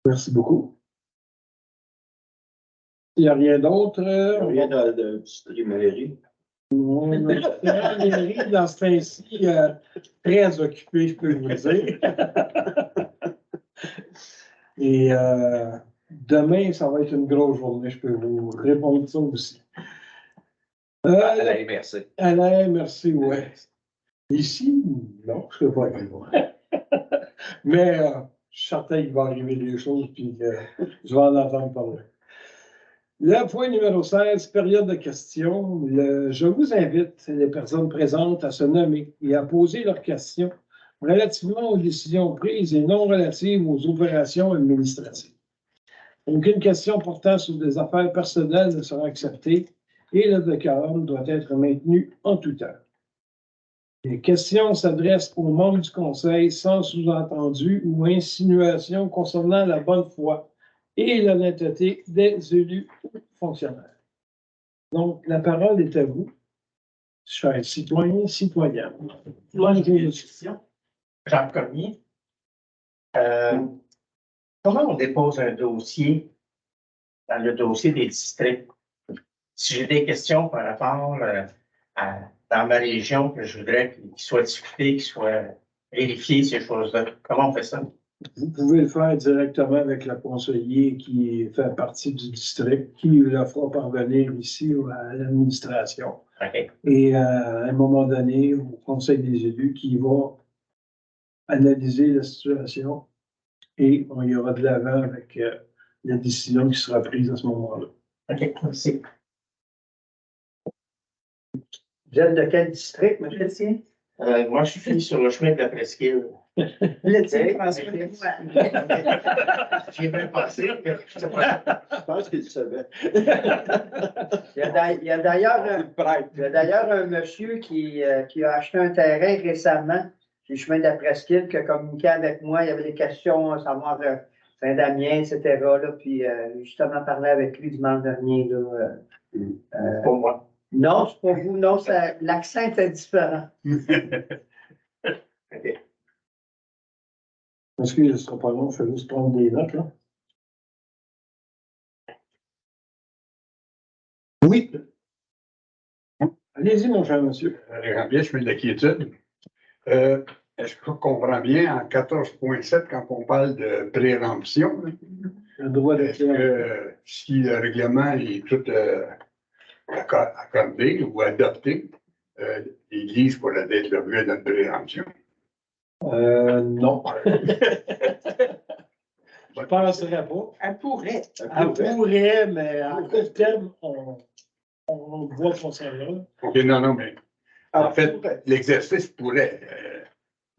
Merci beaucoup. Il n'y a rien d'autre. rien dans le district mairie. On est dans ce temps-ci très occupé, je peux vous le dire. Et demain, ça va être une grosse journée, je peux vous répondre ça aussi. À la MRC. À la MRC, oui. Ici, non, je ne sais pas. Mais je suis certain qu'il va arriver des choses, puis je vais en entendre parler. Le point numéro 16, période de questions. Je vous invite, les personnes présentes, à se nommer et à poser leurs questions relativement aux décisions prises et non relatives aux opérations administratives. Aucune question portant sur des affaires personnelles ne sera acceptée et le décorum doit être maintenu en tout temps. Les questions s'adressent aux membres du conseil sans sous-entendu ou insinuation concernant la bonne foi et l'honnêteté des élus ou fonctionnaires. Donc, la parole est à vous, chers citoyens, citoyennes. Moi, j'ai une question. Jean Cormier. Comment on dépose un dossier dans le dossier des districts? Si j'ai des questions par rapport dans ma région que je voudrais qu'ils soient discutés, qu'ils soient vérifiés, ces choses-là, comment on fait ça? Vous pouvez le faire directement avec le conseiller qui fait partie du district, qui le fera parvenir ici à l'administration. OK. Et à un moment donné, au conseil des élus qui va analyser la situation et on y aura de l'avant avec la décision qui sera prise à ce moment-là. OK, merci. Vous êtes de quel district, monsieur? Le tien. Moi, je suis sur le chemin de la presqu'île. Le tien, Ok. François. J'y ai même passé. Je pense qu'il le savait. Il y a d'ailleurs un monsieur qui a acheté un terrain récemment sur le chemin de la Presqu'île qui a communiqué avec moi. Il y avait des questions à savoir Saint-Damien, etc. Là, puis justement parlé avec lui dimanche dernier. Là, Pour moi. non, c'est pour vous. Non, l'accent était différent. Parce que ce ne sera pas long, je vais juste prendre des notes, là. Oui, Allez-y, mon cher monsieur. bien, je mets de l'inquiétude. Est-ce que je comprends bien en 14.7 quand on parle de préemption? Le droit de Est-ce que si le règlement est tout accordé ou adopté, l'Église pourrait être l'objet d'une préemption? Non. Je ne penserais pas. Elle pourrait. Elle pourrait, mais à court terme, on voit qu'on s'en va. OK, non, mais en fait, l'exercice pourrait,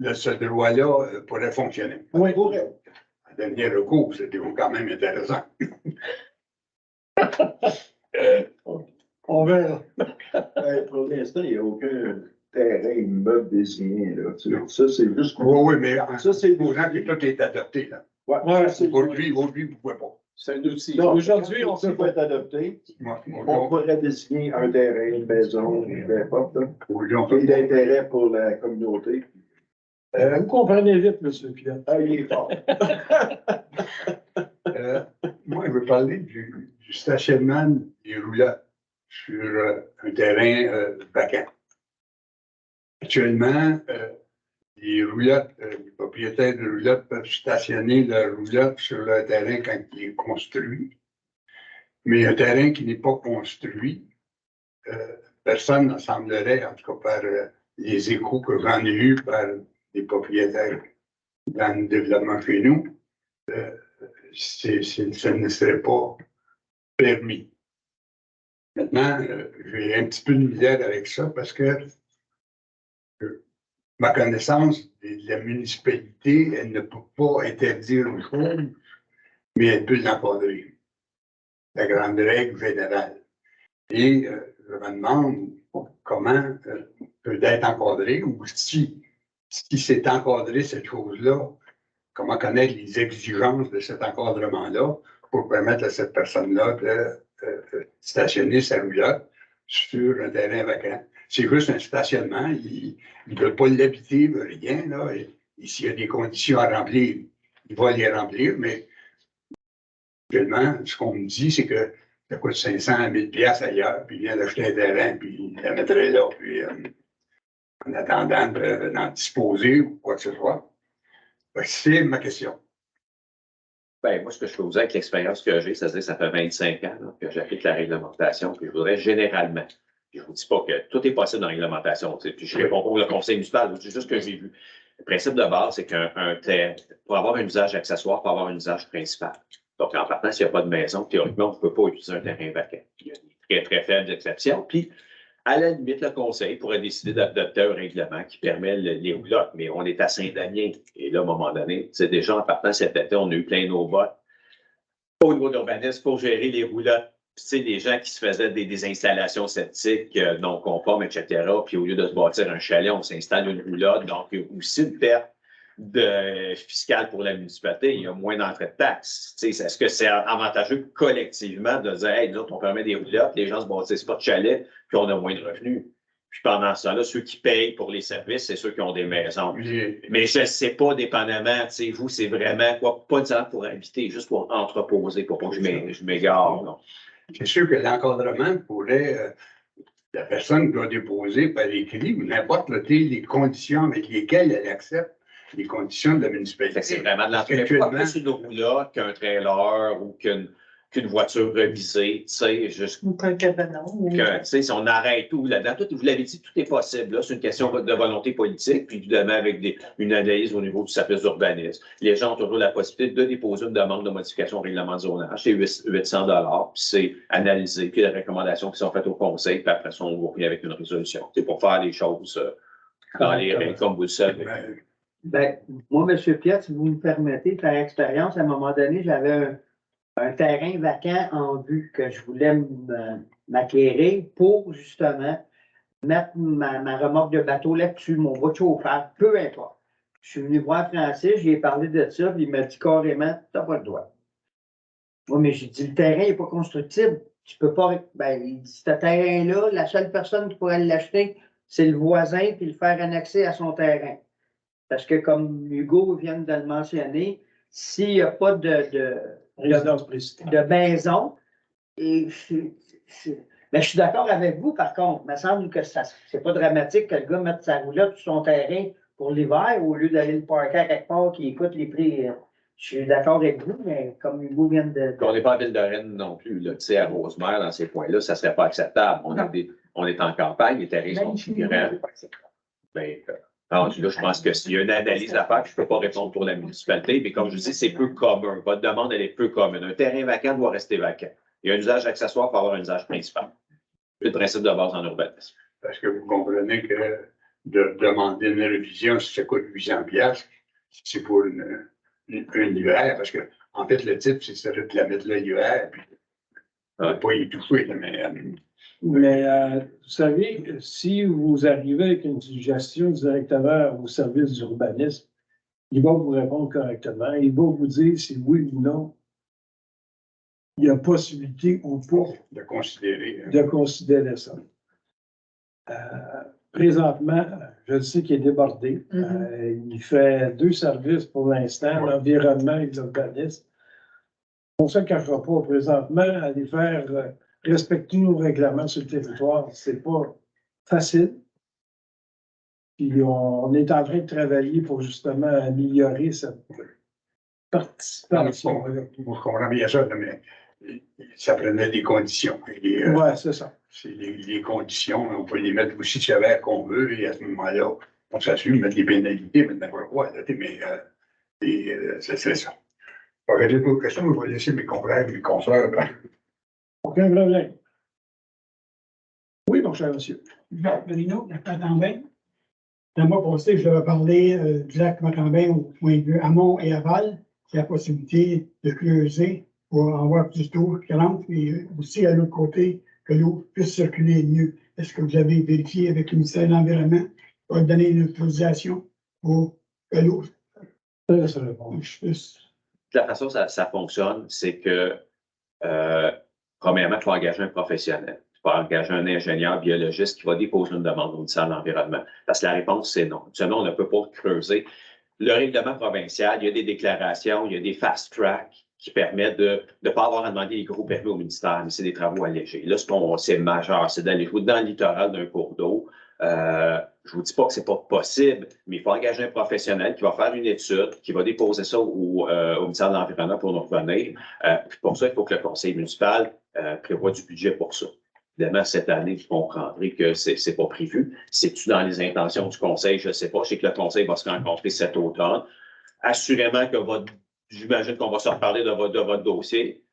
ce droit-là pourrait fonctionner. Oui. En dernier recours, c'était quand même intéressant. On verra. Pour l'instant, il n'y a aucun terrain immeuble désigné. Là. Ça, c'est juste Oui, mais ça, c'est pour gens que tout est adopté. Là. Ouais, c'est Aujourd'hui, vous ne pouvez pas. C'est un outil. Non, Aujourd'hui, on ça peut peut être adopté. Moi, On pourrait désigner un terrain, une maison, peu importe. Là. aujourd'hui, on Qui est peut pas. d'intérêt pour la communauté. Vous comprenez vite, monsieur Pilote. Ah, il est fort. Moi, je veux parler du stationnement des roulottes sur un terrain vacant. Actuellement, les roulottes, les propriétaires de roulottes peuvent stationner leurs roulottes sur le terrain quand il est construit. Mais un terrain qui n'est pas construit, personne ne semblerait, en tout cas par les échos que j'en ai eus par des propriétaires dans le développement chez nous, ce ne serait pas permis. Maintenant, j'ai un petit peu de misère avec ça parce que ma connaissance de la municipalité, elle ne peut pas interdire une chose, mais elle peut l'encadrer. La grande règle générale. Et je me demande comment peut être encadré ou si c'est encadré cette chose-là, comment connaître les exigences de cet encadrement-là pour permettre à cette personne-là de stationner sa roulotte sur un terrain vacant. C'est juste un stationnement, il ne veut pas l'habiter, il ne veut rien. Là, et s'il y a des conditions à remplir, il va les remplir, mais actuellement, ce qu'on me dit, c'est que ça coûte 500 à 1000 piastres ailleurs, puis il vient d'acheter un terrain, puis il la mettrait là, puis en attendant d'en disposer ou quoi que ce soit. C'est ma question. Ben, moi, ce que je peux vous dire avec l'expérience que j'ai, c'est-à-dire que ça fait 25 ans là, que j'applique la réglementation, puis je voudrais généralement, puis je ne vous dis pas que tout est possible dans la réglementation, puis je réponds pour le conseil municipal, c'est juste ce que j'ai vu. Le principe de base, c'est qu'un terrain, pour avoir un usage accessoire, il faut avoir un usage principal. Donc, en partant, s'il n'y a pas de maison, théoriquement, on ne peut pas utiliser un terrain vacant. Il y a des très, très faibles exceptions. Puis, à la limite, le conseil pourrait décider d'adopter un règlement qui permet les roulottes, mais on est à Saint-Damien. Et là, à un moment donné, c'est déjà en partant cet été, on a eu plein nos bottes au niveau d'urbanisme pour gérer les roulottes tu sais, les gens qui se faisaient des installations septiques non conformes, etc., puis au lieu de se bâtir un chalet, on s'installe une roulotte. Donc, il y a aussi une perte fiscale pour la municipalité. Il y a moins d'entrée de taxes. Tu sais, est-ce que c'est avantageux collectivement de dire, hey, nous autres, on permet des roulottes, les gens se bâtissent pas de chalet, puis on a moins de revenus? Puis pendant ce temps-là, ceux qui payent pour les services, c'est ceux qui ont des maisons. Mais je ne sais pas, dépendamment, tu sais, vous, c'est vraiment quoi, pas disant pour habiter, juste pour entreposer, pour pas que je m'égare. Non. C'est sûr que l'encadrement pourrait, la personne doit déposer par écrit ou n'importe les conditions avec lesquelles elle accepte les conditions de la municipalité. C'est vraiment de l'entreprise. Pas plus une roulotte qu'un trailer ou qu'une voiture revisée, tu sais, juste. Ou qu'un cabanon. Tu sais, si on arrête tout là-dedans, vous l'avez dit, tout est possible. Là, c'est une question de volonté politique, puis évidemment avec une analyse au niveau du service d'urbanisme. Les gens ont toujours la possibilité de déposer une demande de modification au règlement de zonage. C'est 800 $, puis c'est analysé, puis les recommandations qui sont faites au conseil, puis après ça, on va revenir avec une résolution. C'est pour faire les choses dans les règles, comme vous le savez. Ben, moi, M. Piet, si vous me permettez, par expérience, à un moment donné, j'avais un terrain vacant en vue que je voulais m'acquérir pour justement mettre ma remorque de bateau là-dessus, mon bout de chauffage, peu importe. Je suis venu voir Francis, j'ai parlé de ça, puis il m'a dit carrément, t'as pas le droit. Moi, mais j'ai dit, le terrain n'est pas constructible. Tu peux pas. Ben, il dit, ce terrain-là, la seule personne qui pourrait l'acheter, c'est le voisin, puis le faire annexer à son terrain. Parce que, comme Hugo vient de le mentionner, s'il n'y a pas de maison, mais je suis d'accord avec vous, par contre. Il me semble que c'est pas dramatique que le gars mette sa roulotte sur son terrain pour l'hiver au lieu d'aller le parker à quelque part qui écoute les prix. Je suis d'accord avec vous, mais comme Hugo vient de. On n'est pas à Ville-de-Rennes non plus. Tu sais, à Rosemère, dans ces points-là, ça ne serait pas acceptable. On est en campagne, les terrains sont figurants. Là, je pense que s'il y a une analyse à faire, je ne peux pas répondre pour la municipalité, mais comme je vous dis, c'est peu commun. Votre demande, elle est peu commune. Un terrain vacant doit rester vacant. Il y a un usage accessoire pour avoir un usage principal. C'est le principe de base en urbanisme. Parce que vous comprenez que de demander une révision, si ça coûte 800$, c'est pour un hiver, parce que, en fait, le type, c'est de la mettre là l'hiver, puis ne pas y toucher, Mais vous savez, si vous arrivez avec une suggestion directement au service d'urbanisme, il va vous répondre correctement. Il va vous dire si oui ou non il y a possibilité ou pas de considérer ça. Présentement, je sais qu'il est débordé. Il fait 2 services pour l'instant, l'environnement et l'urbanisme. On ne se cachera pas présentement à les faire respecter nos règlements sur le territoire. C'est pas facile. Puis on est en train de travailler pour justement améliorer cette participation. Je comprends bien ça, mais ça prenait des conditions. Oui, c'est ça. C'est les conditions, on peut les mettre aussi sévères qu'on veut, et à ce moment-là, on s'assume de mettre des pénalités, mais c'est ça. J'ai d'autres questions, je vais laisser mes confrères et mes consoeurs. Aucun problème. Oui, mon cher monsieur. Jacques Bruno, la Macambin. Dans le mois passé, je vais parler du lac Macambin au point de vue amont et aval, qui a la possibilité de creuser pour avoir plus d'eau qui rentre et aussi à l'autre côté, que l'eau puisse circuler mieux. Est-ce que vous avez vérifié avec le ministère de l'Environnement pour donner une autorisation pour que l'eau puisse. La façon dont ça fonctionne, c'est que, premièrement, il faut engager un professionnel. Il faut engager un ingénieur biologiste qui va déposer une demande au ministère de l'Environnement. Parce que la réponse, c'est non. Seulement, on ne peut pas creuser. Le règlement provincial, il y a des déclarations, il y a des fast-tracks qui permettent de ne pas avoir à demander les gros permis au ministère, mais c'est des travaux allégés. Là, c'est majeur, c'est d'aller jouer dans le littoral d'un cours d'eau. Je ne vous dis pas que ce n'est pas possible, mais il faut engager un professionnel qui va faire une étude, qui va déposer ça au ministère de l'Environnement pour nous revenir. Puis pour ça, il faut que le conseil municipal prévoie du budget pour ça. Évidemment, cette année, vous comprendrez que ce n'est pas prévu. C'est-tu dans les intentions du conseil? Je ne sais pas. Je sais que le conseil va se rencontrer cet automne. Assurément que j'imagine qu'on va se reparler de votre dossier.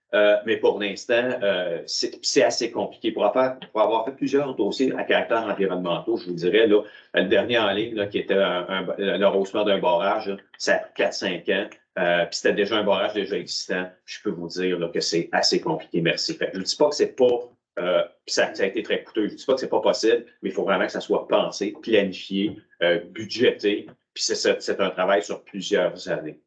Mais pour l'instant, c'est assez compliqué. Pour avoir fait plusieurs dossiers à caractère environnementaux, je vous dirais, là, le dernier en ligne, là, qui était un haussement d'un barrage, là, ça a pris 4-5 ans. puis c'était déjà un barrage déjà existant, je peux vous dire là, que c'est assez compliqué, merci. Fait que je ne dis pas que c'est pas, ça a été très coûteux, je ne dis pas que c'est pas possible, mais il faut vraiment que ça soit pensé, planifié, budgété, puis c'est un travail sur plusieurs années.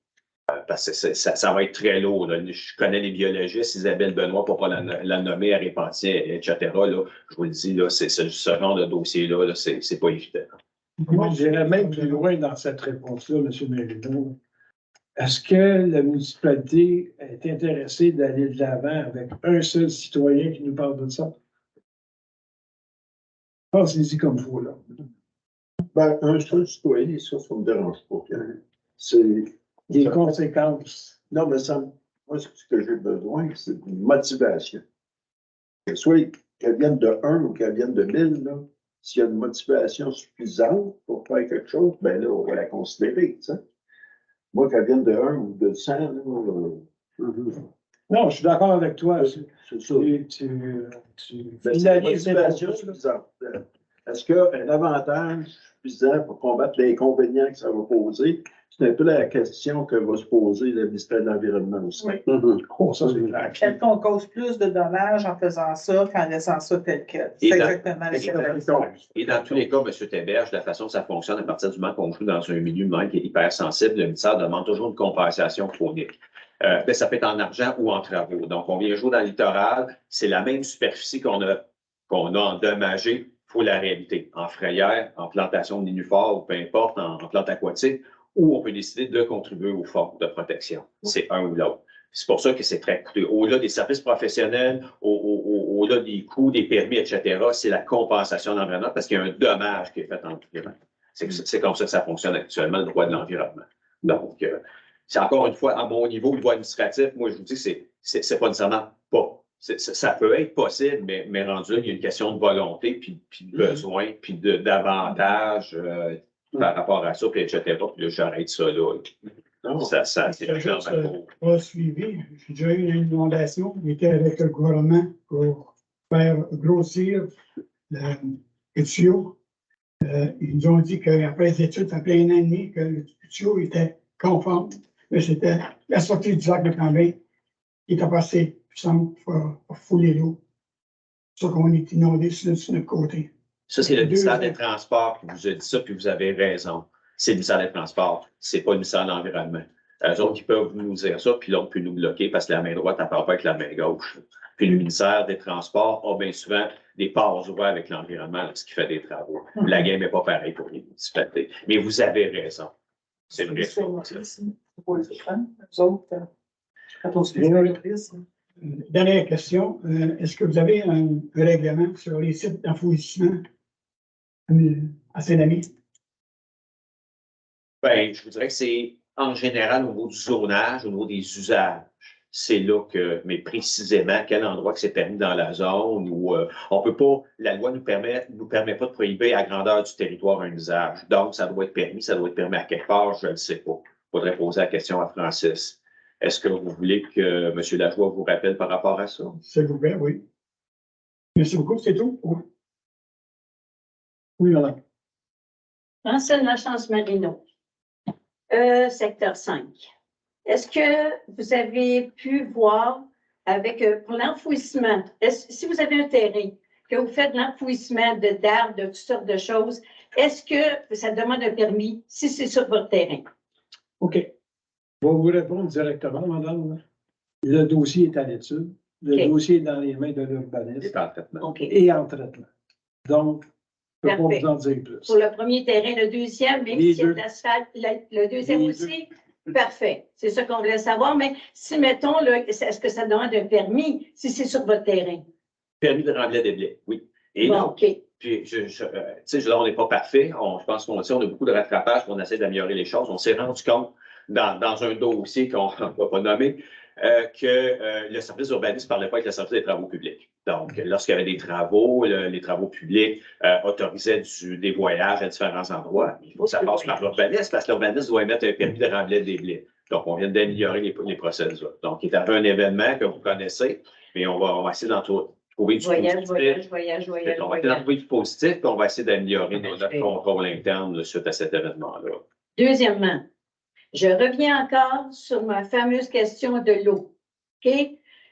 Parce que ça va être très lourd. Là. Je connais les biologistes, Isabelle Benoît, pour ne pas la nommer, à Répentier, etc. Là, je vous le dis, là, ce genre de dossier-là, là, c'est pas évident. Moi, j'irais même plus loin dans cette réponse-là, M. Mérino. Est-ce que la municipalité est intéressée d'aller de l'avant avec un seul citoyen qui nous parle de ça? Pensez-y comme vous, là. Ben, un seul citoyen, ça ne me dérange pas. C'est Les conséquences. Non, mais moi, ce que j'ai besoin, c'est une motivation. Que soit qu'elle vienne de 1 ou qu'elle vienne de 1000, là, s'il y a une motivation suffisante pour faire quelque chose, ben là, on va la considérer. Tu sais. Moi, qu'elle vienne de 1 ou de 100, là, Non, je suis d'accord avec toi. c'est ça. Tu Ben, c'est une finalises motivation les suffisante. Est-ce qu'il y a un avantage suffisant pour combattre les inconvénients que ça va poser? C'est un peu la question que va se poser le ministère de l'Environnement aussi. Oui. Oh, ça, c'est clair. Est-ce qu'on cause plus de dommages en faisant ça qu'en laissant ça tel quel? C'est exactement la question. Et dans tous les cas, M. Théberge, la façon que ça fonctionne, à partir du moment qu'on joue dans un milieu même qui est hypersensible, le ministère demande toujours une compensation chronique. Ben, ça peut être en argent ou en travaux. Donc, on vient jouer dans le littoral, c'est la même superficie qu'on a endommagée pour la réalité, en frayère, en plantation de nénuphars ou peu importe, en plantes aquatiques, ou on peut décider de contribuer au fonds de protection. C'est un ou l'autre. C'est pour ça que c'est très coûteux. Au-delà des services professionnels, au-delà des coûts, des permis, etc., c'est la compensation de l'environnement parce qu'il y a un dommage qui est fait en l'environnement. C'est comme ça que ça fonctionne actuellement, le droit de l'environnement. Donc, c'est encore une fois, à mon niveau, le droit administratif, moi, je vous dis, c'est pas nécessairement pas. Ça peut être possible, mais rendu là, il y a une question de volonté, puis de besoin, puis d'avantage par rapport à ça, puis etc. Puis là, j'arrête ça là. Non, Ça c'est J'ai vraiment juste pas. pas suivi. J'ai déjà eu une inondation. On était avec le gouvernement pour faire grossir le tuyau. Ils nous ont dit qu'après les études, ça fait 1 an et demi que le tuyau était conforme. Mais c'était la sortie du lac de Cambrai qui était passée puissante pour fouler l'eau. C'est ça qu'on est inondé sur notre côté. Ça, c'est le ministère des Transports qui vous a dit ça, puis vous avez raison. C'est le ministère des Transports, c'est pas le ministère de l'Environnement. Eux autres, ils peuvent nous dire ça, puis l'autre peut nous bloquer parce que la main droite n'apparaît pas avec la main gauche. Puis le ministère des Transports a bien souvent des parts ouvertes avec l'environnement lorsqu'il fait des travaux. La game n'est pas pareille pour les municipalités. Mais vous avez raison. C'est vrai. Dernière question. Est-ce que vous avez un règlement sur les sites d'enfouissement à Saint-Denis? Bien, je vous dirais que c'est en général au niveau du zonage, au niveau des usages. C'est là que, mais précisément, quel endroit que c'est permis dans la zone où on peut pas, la loi nous permet pas de prohiber à grandeur du territoire un usage. Donc, ça doit être permis à quelque part, je ne sais pas. Il faudrait poser la question à Francis. Est-ce que vous voulez que M. Lajoie vous rappelle par rapport à ça? S'il vous plaît, oui. Merci beaucoup, c'est tout. Oui, madame. Francine Lachance-Marino, secteur 5. Est-ce que vous avez pu voir avec pour l'enfouissement, si vous avez un terrain, que vous faites de l'enfouissement d'arbres, de toutes sortes de choses, est-ce que ça demande un permis si c'est sur votre terrain? OK. Je vais vous répondre directement, madame. Le dossier est à l'étude. Le dossier est dans les mains de l'urbaniste. Et en traitement. Donc, je ne peux pas vous en dire plus. Pour le premier terrain, le deuxième, même s'il y a de l'asphalte, le deuxième aussi? Parfait. C'est ça qu'on voulait savoir. Mais si, mettons, est-ce que ça demande un permis si c'est sur votre terrain? Permis de remblai des blés, oui. Et bon, non. OK. Puis, tu sais, là, on n'est pas parfait. Je pense qu'on a beaucoup de rattrapage, on essaie d'améliorer les choses. On s'est rendu compte dans un dossier qu'on ne va pas nommer, que le service d'urbanisme ne parlait pas avec le service des travaux publics. Donc, lorsqu'il y avait des travaux, les travaux publics autorisaient des voyages à différents endroits. Il faut que ça passe par l'urbanisme parce que l'urbanisme doit émettre un permis de remblai des blés. Donc, on vient d'améliorer les procédures. Donc, il y a un événement que vous connaissez, mais on va essayer d'en trouver du positif. Voyage. On va essayer d'en trouver du positif, puis on va essayer d'améliorer notre contrôle interne suite à cet événement-là. Deuxièmement, Je reviens encore sur ma fameuse question de l'eau. OK?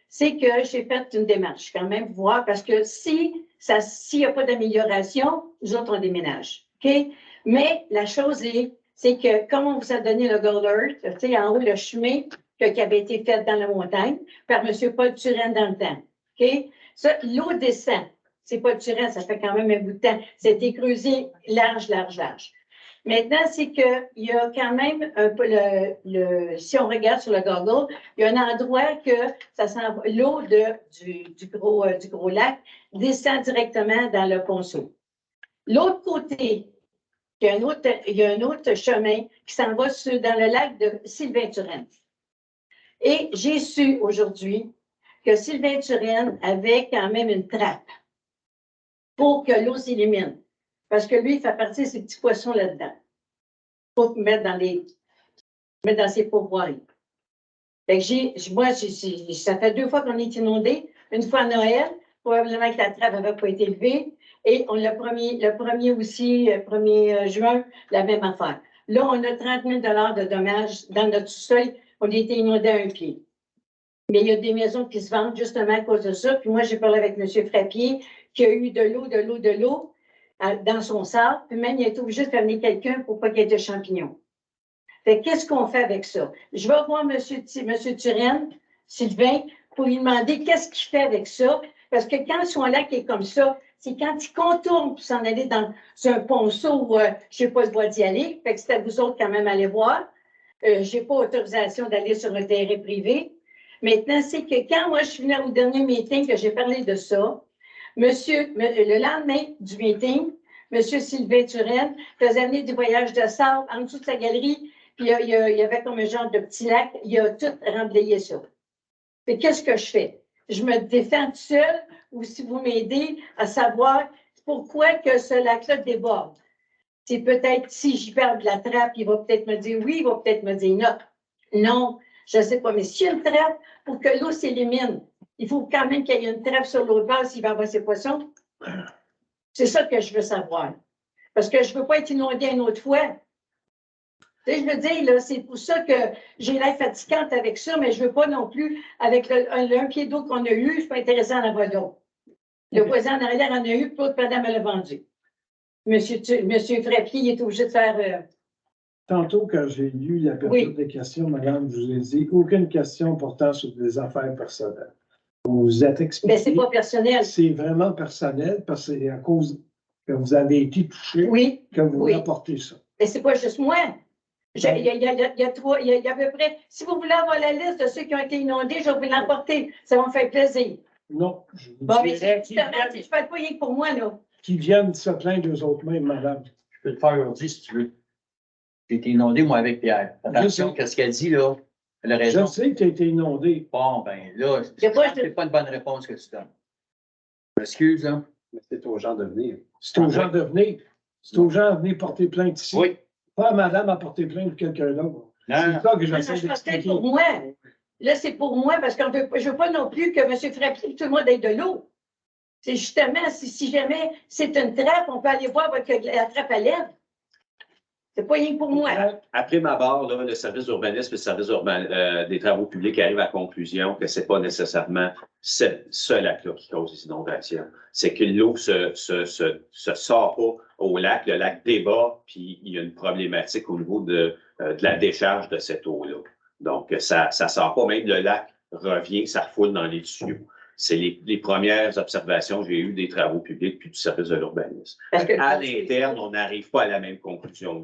C'est que j'ai fait une démarche quand même, voir, parce que s'il n'y a pas d'amélioration, nous autres, on déménage. OK? Mais la chose c'est que, comme on vous a donné le Gold Earth, tu sais, en haut, le chemin qui avait été fait dans la montagne par M. Paul Turenne dans le temps. OK? Ça, l'eau descend. C'est Paul Turenne, ça fait quand même un bout de temps. C'était creusé large, large, large. Maintenant, c'est qu'il y a quand même un peu si on regarde sur le Google, il y a un endroit que l'eau du gros lac descend directement dans le ponceau. L'autre côté, il y a un autre chemin qui s'en va dans le lac de Sylvain-Turenne. Et j'ai su aujourd'hui que Sylvain-Turenne avait quand même une trappe pour que l'eau s'élimine. Parce que lui, il fait partie de ces petits poissons là-dedans. Pour mettre dans ses pourvoiries. Fait que moi, ça fait 2 fois qu'on est inondé. Une fois à Noël, probablement que la trappe n'avait pas été levée. Et le premier aussi, 1er juin, la même affaire. Là, on a 30 000 de dommages dans notre sous-sol. On a été inondé à un pied. Mais il y a des maisons qui se vendent justement à cause de ça. Puis moi, j'ai parlé avec M. Frappier, qui a eu de l'eau dans son sable. Puis même, il a été obligé de amener quelqu'un pour pas qu'il y ait de champignons. Fait qu'est-ce qu'on fait avec ça? Je vais voir M. Turenne, Sylvain, pour lui demander qu'est-ce qu'il fait avec ça. Parce que quand son lac est comme ça, c'est quand il contourne pour s'en aller dans un ponceau où je ne sais pas le droit d'y aller. Fait que c'est à vous autres quand même aller voir. Je n'ai pas autorisation d'aller sur un terrain privé. Maintenant, c'est que quand moi, je suis venue au dernier meeting que j'ai parlé de ça, le lendemain du meeting, M. Sylvain Turenne faisait amener du voyage de sable en dessous de sa galerie, puis il y avait comme un genre de petit lac, il a tout remblayé ça. Fait qu'est-ce que je fais? Je me défends toute seule, ou si vous m'aidez à savoir pourquoi que ce lac-là déborde. C'est peut-être, si j'y parle de la trappe, il va peut-être me dire oui, il va peut-être me dire non. Non, je ne sais pas, mais s'il y a une trappe, pour que l'eau s'élimine, il faut quand même qu'il y ait une trappe sur l'autre bord s'il va avoir ses poissons. C'est ça que je veux savoir. Parce que je ne veux pas être inondée une autre fois. Tu sais, je veux dire, là, c'est pour ça que j'ai l'air fatigante avec ça, mais je ne veux pas non plus, avec un pied d'eau qu'on a eu, je ne suis pas intéressée en avoir d'autres. Le voisin en arrière en a eu, puis l'autre madame me l'a vendu. Monsieur Frappier, il est obligé de faire. Tantôt, quand j'ai lu la période des questions, madame, je vous ai dit aucune question portant sur des affaires personnelles. Vous vous êtes expliqué. Mais c'est pas personnel. C'est vraiment personnel parce que c'est à cause que vous avez été touché que vous rapportez ça. Mais c'est pas juste moi. Il y a à peu près. Si vous voulez avoir la liste de ceux qui ont été inondés, je vais vous l'emporter. Ça va me faire plaisir. Non. Bon, mais justement, je ne fais pas rien que pour moi, là. Qui viennent se plaindre d'eux autres mêmes, madame. Je peux le faire aujourd'hui si tu veux. J'ai été inondé, moi, avec Pierre. Attention, qu'est-ce qu'elle dit, là? Elle a raison. Je sais que tu as été inondé. Bon, ben là, c'est pas une bonne réponse que tu donnes. Je m'excuse, hein? Mais c'est aux gens de venir. C'est aux gens de venir. C'est aux gens de venir porter plainte ici. Oui. Pas à madame à porter plainte pour quelqu'un d'autre. C'est ça que j'essaie d'expliquer. Pour moi. Là, c'est pour moi, parce que je ne veux pas non plus que M. Frappier, tout le monde ait de l'eau. C'est justement, si jamais c'est une trappe, on peut aller voir que la trappe à lèvres. C'est pas rien pour moi. Après ma barre, là, le service d'urbanisme et le service des travaux publics arrive à la conclusion que ce n'est pas nécessairement ce lac-là qui cause les inondations. C'est que l'eau se sort pas au lac, le lac déborde, puis il y a une problématique au niveau de la décharge de cette eau-là. Donc, ça ne sort pas, même le lac revient, ça refoule dans les tuyaux. C'est les premières observations que j'ai eues des travaux publics puis du service de l'urbanisme. À l'interne, on n'arrive pas à la même conclusion.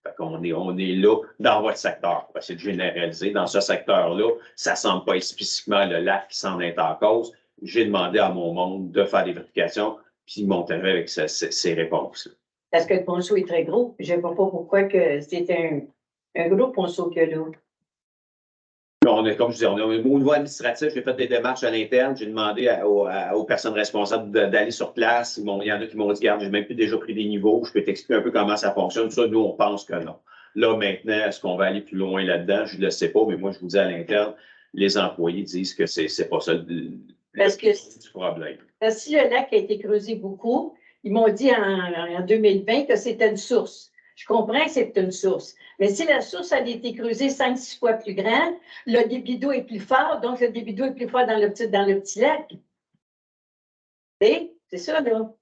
Fait qu'on est là dans votre secteur. On va essayer de généraliser. Dans ce secteur-là, ça ne semble pas être spécifiquement le lac qui s'en est en cause. J'ai demandé à mon monde de faire des vérifications, puis ils m'ont arrivé avec ces réponses. Parce que le ponceau est très gros. Je ne vois pas pourquoi que c'est un gros ponceau qu'il y a là. Comme je disais, au niveau administratif, j'ai fait des démarches à l'interne. J'ai demandé aux personnes responsables d'aller sur place. Il y en a qui m'ont dit, regarde, j'ai même plus déjà pris des niveaux. Je peux t'expliquer un peu comment ça fonctionne. Ça, nous, on pense que non. Là, maintenant, est-ce qu'on va aller plus loin là-dedans? Je ne le sais pas, mais moi, je vous dis à l'interne, les employés disent que c'est pas ça du problème. Parce que si le lac a été creusé beaucoup, ils m'ont dit en 2020 que c'était une source. Je comprends que c'est une source. Mais si la source a été creusée 5-6 fois plus grande, le débit d'eau est plus fort, donc le débit d'eau est plus fort dans le petit lac. C'est ça, là.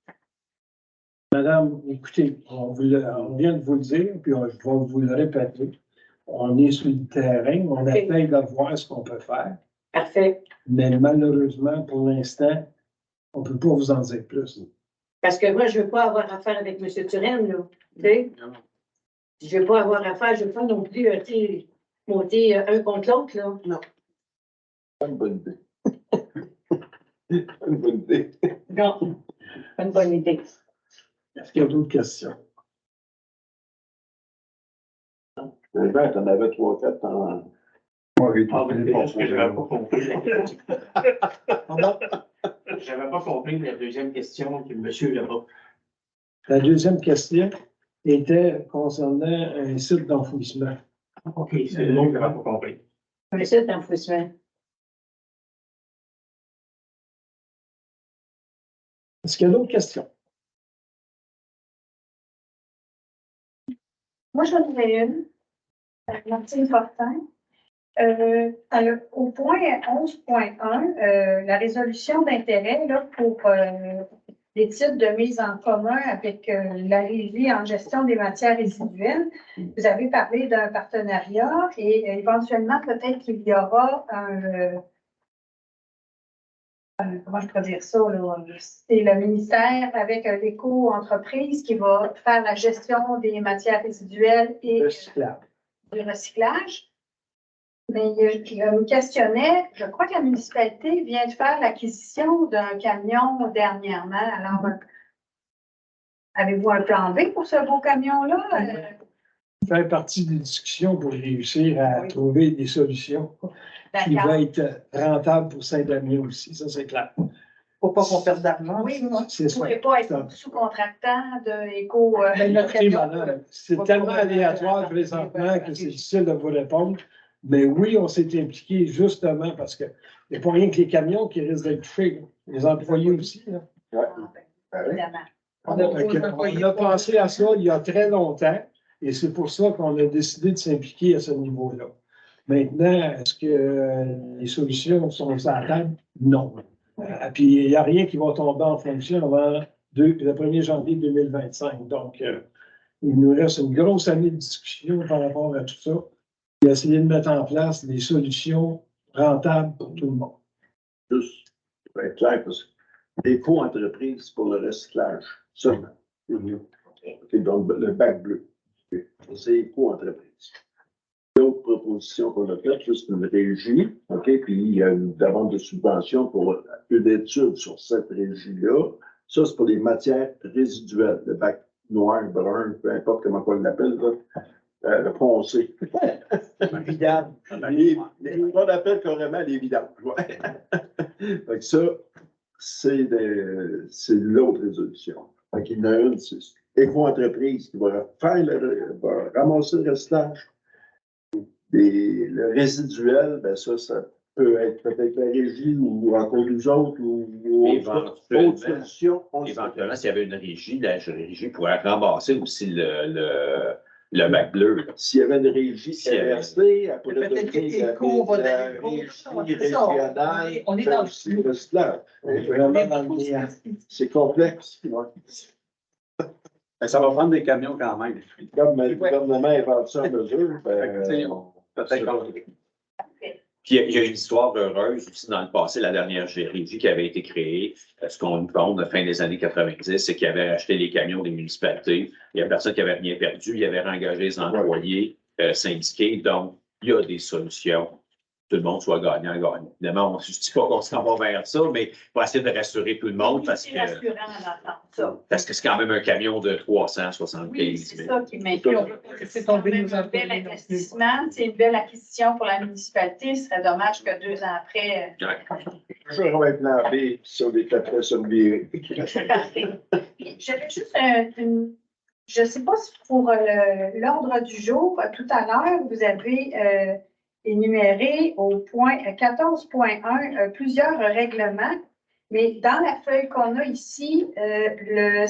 Madame, écoutez, on vient de vous le dire, puis je vais vous le répéter. On est sur le terrain, on essaye de voir ce qu'on peut faire. Parfait. Mais malheureusement, pour l'instant, on ne peut pas vous en dire plus. Parce que moi, je ne veux pas avoir affaire avec M. Turenne, là. Tu sais? Je ne veux pas avoir affaire, je ne veux pas non plus monter un contre l'autre, là. Non. Pas une bonne idée. Une bonne idée. Non, pas une bonne idée. Est-ce qu'il y a d'autres questions? Ben, t'en avais 3-4 ans. Ah, mais parce que j'avais pas compris. J'avais pas compris la deuxième question que monsieur là-bas. La deuxième question était concernant un site d'enfouissement. OK, c'est le nom que j'avais pas compris. Un site d'enfouissement. Est-ce qu'il y a d'autres questions? Moi, j'en avais une. Martine Fortin. Au point 11.1, la résolution d'intérêt là, pour les titres de mise en commun avec la Régie en gestion des matières résiduelles, vous avez parlé d'un partenariat et éventuellement, peut-être qu'il y aura comment je peux dire ça, là? C'est le ministère avec l'éco-entreprise qui va faire la gestion des matières résiduelles et du recyclage. Mais je me questionnais, je crois que la municipalité vient de faire l'acquisition d'un camion dernièrement. Alors, avez-vous un plan B pour ce beau camion-là? Faire partie des discussions pour réussir à trouver des solutions qui vont être rentables pour Saint-Damien aussi, ça c'est clair. Faut pas qu'on perde d'argent. Oui, moi, C'est je ne pourrais pas être sous-contractant de éco. C'est tellement aléatoire présentement que c'est difficile de vous répondre. Mais oui, on s'est impliqué justement parce qu'il n'y a pas rien que les camions qui risquent d'être touchés. Les employés aussi. Là. Évidemment. On a pensé à ça il y a très longtemps et c'est pour ça qu'on a décidé de s'impliquer à ce niveau-là. Maintenant, est-ce que les solutions sont sur la table? Non. Puis il n'y a rien qui va tomber en fonction avant le 1er janvier 2025. Donc, il nous reste une grosse année de discussion par rapport à tout ça. Et essayer de mettre en place des solutions rentables pour tout le monde. Juste pour être clair, parce que l'éco-entreprise, c'est pour le recyclage seulement. Okay, donc, le bac bleu, c'est éco-entreprise. L'autre proposition qu'on a faite, c'est une régie, OK, puis il y a une demande de subvention pour une étude sur cette régie-là. Ça, c'est pour les matières résiduelles, le bac noir, brun, peu importe comment on l'appelle, le foncé. Vidable. On appelle carrément les vidanges. Ouais. Donc ça, c'est l'autre résolution. Donc il y en a une, c'est éco-entreprise qui va va ramasser le recyclage. Et le résiduel, ben ça peut être peut-être la régie ou encore nous autres ou autre solution. Éventuellement, s'il y avait une régie, la régie pourrait ramasser aussi le bac bleu. Là. S'il y avait une régie CRC, elle pourrait donner la régie régionale. On est dans le recyclage. C'est complexe. Ça va prendre des camions quand même. Comme le gouvernement invente ça en mesure, Peut-être qu'on... Puis il y a une histoire heureuse aussi dans le passé, la dernière régie qui avait été créée, ce qu'on nous compte à la fin des années 90, c'est qu'ils avaient acheté les camions des municipalités. Il n'y a personne qui avait rien perdu. Il avait engagé les employés syndiqués. Donc, il y a des solutions. Tout le monde soit gagnant-gagnant. Évidemment, je ne dis pas qu'on s'en va vers ça, mais pour essayer de rassurer tout le monde parce que c'est quand même un camion de 375 Oui, c'est ça qui m'inquiète. C'est un bel investissement, c'est une belle acquisition pour la municipalité. Ce serait dommage que 2 ans après. Toujours un plan B si on était prêt sur le virer. J'avais juste je ne sais pas si pour l'ordre du jour, tout à l'heure, vous avez énuméré au point 14.1 plusieurs règlements, mais dans la feuille qu'on a ici, le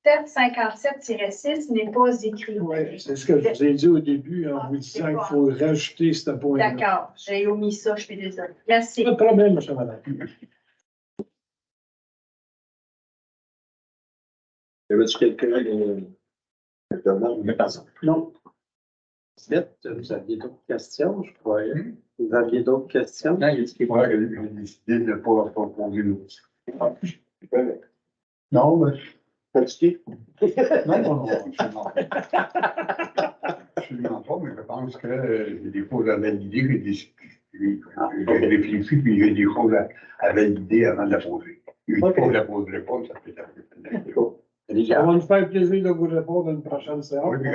1757-6 n'est pas écrit. Oui, c'est ce que je vous ai dit au début en vous disant qu'il faut rajouter ce point-là. D'accord, j'ai omis ça, je suis désolée. Merci. Pas de problème, M. Madame. Y avait-tu quelqu'un intervenant? Non. Vite, vous aviez d'autres questions, je croyais. Vous aviez d'autres questions? Non, il dit qu'il faudrait que j'ai décidé de ne pas approfondir l'autre. Non, mais. Fatigué? Non, non, non, absolument pas. Absolument pas, mais je pense que j'ai des choses à valider, j'ai réfléchi, puis j'ai des choses à valider avant de la poser. Une fois que je la poserai pas, ça fait un peu. Ça va nous faire plaisir de vous répondre à une prochaine séance. Oui, puis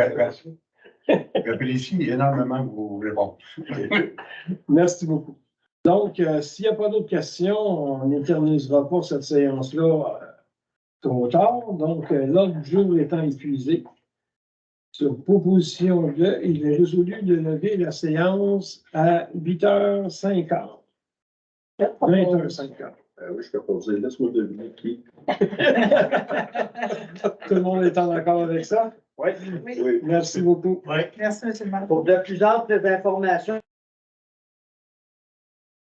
j'apprécie énormément vos réponses. Merci beaucoup. Donc, s'il n'y a pas d'autres questions, on n'éternisera pas cette séance-là trop tard. Donc, l'ordre du jour étant épuisé, sur proposition de, il est résolu de lever la séance à 8h50. 20h50. Oui, je peux poser. Laisse-moi deviner qui. Tout le monde est en accord avec ça? Oui. Merci beaucoup. Merci, M. le maire. Pour de plus amples informations,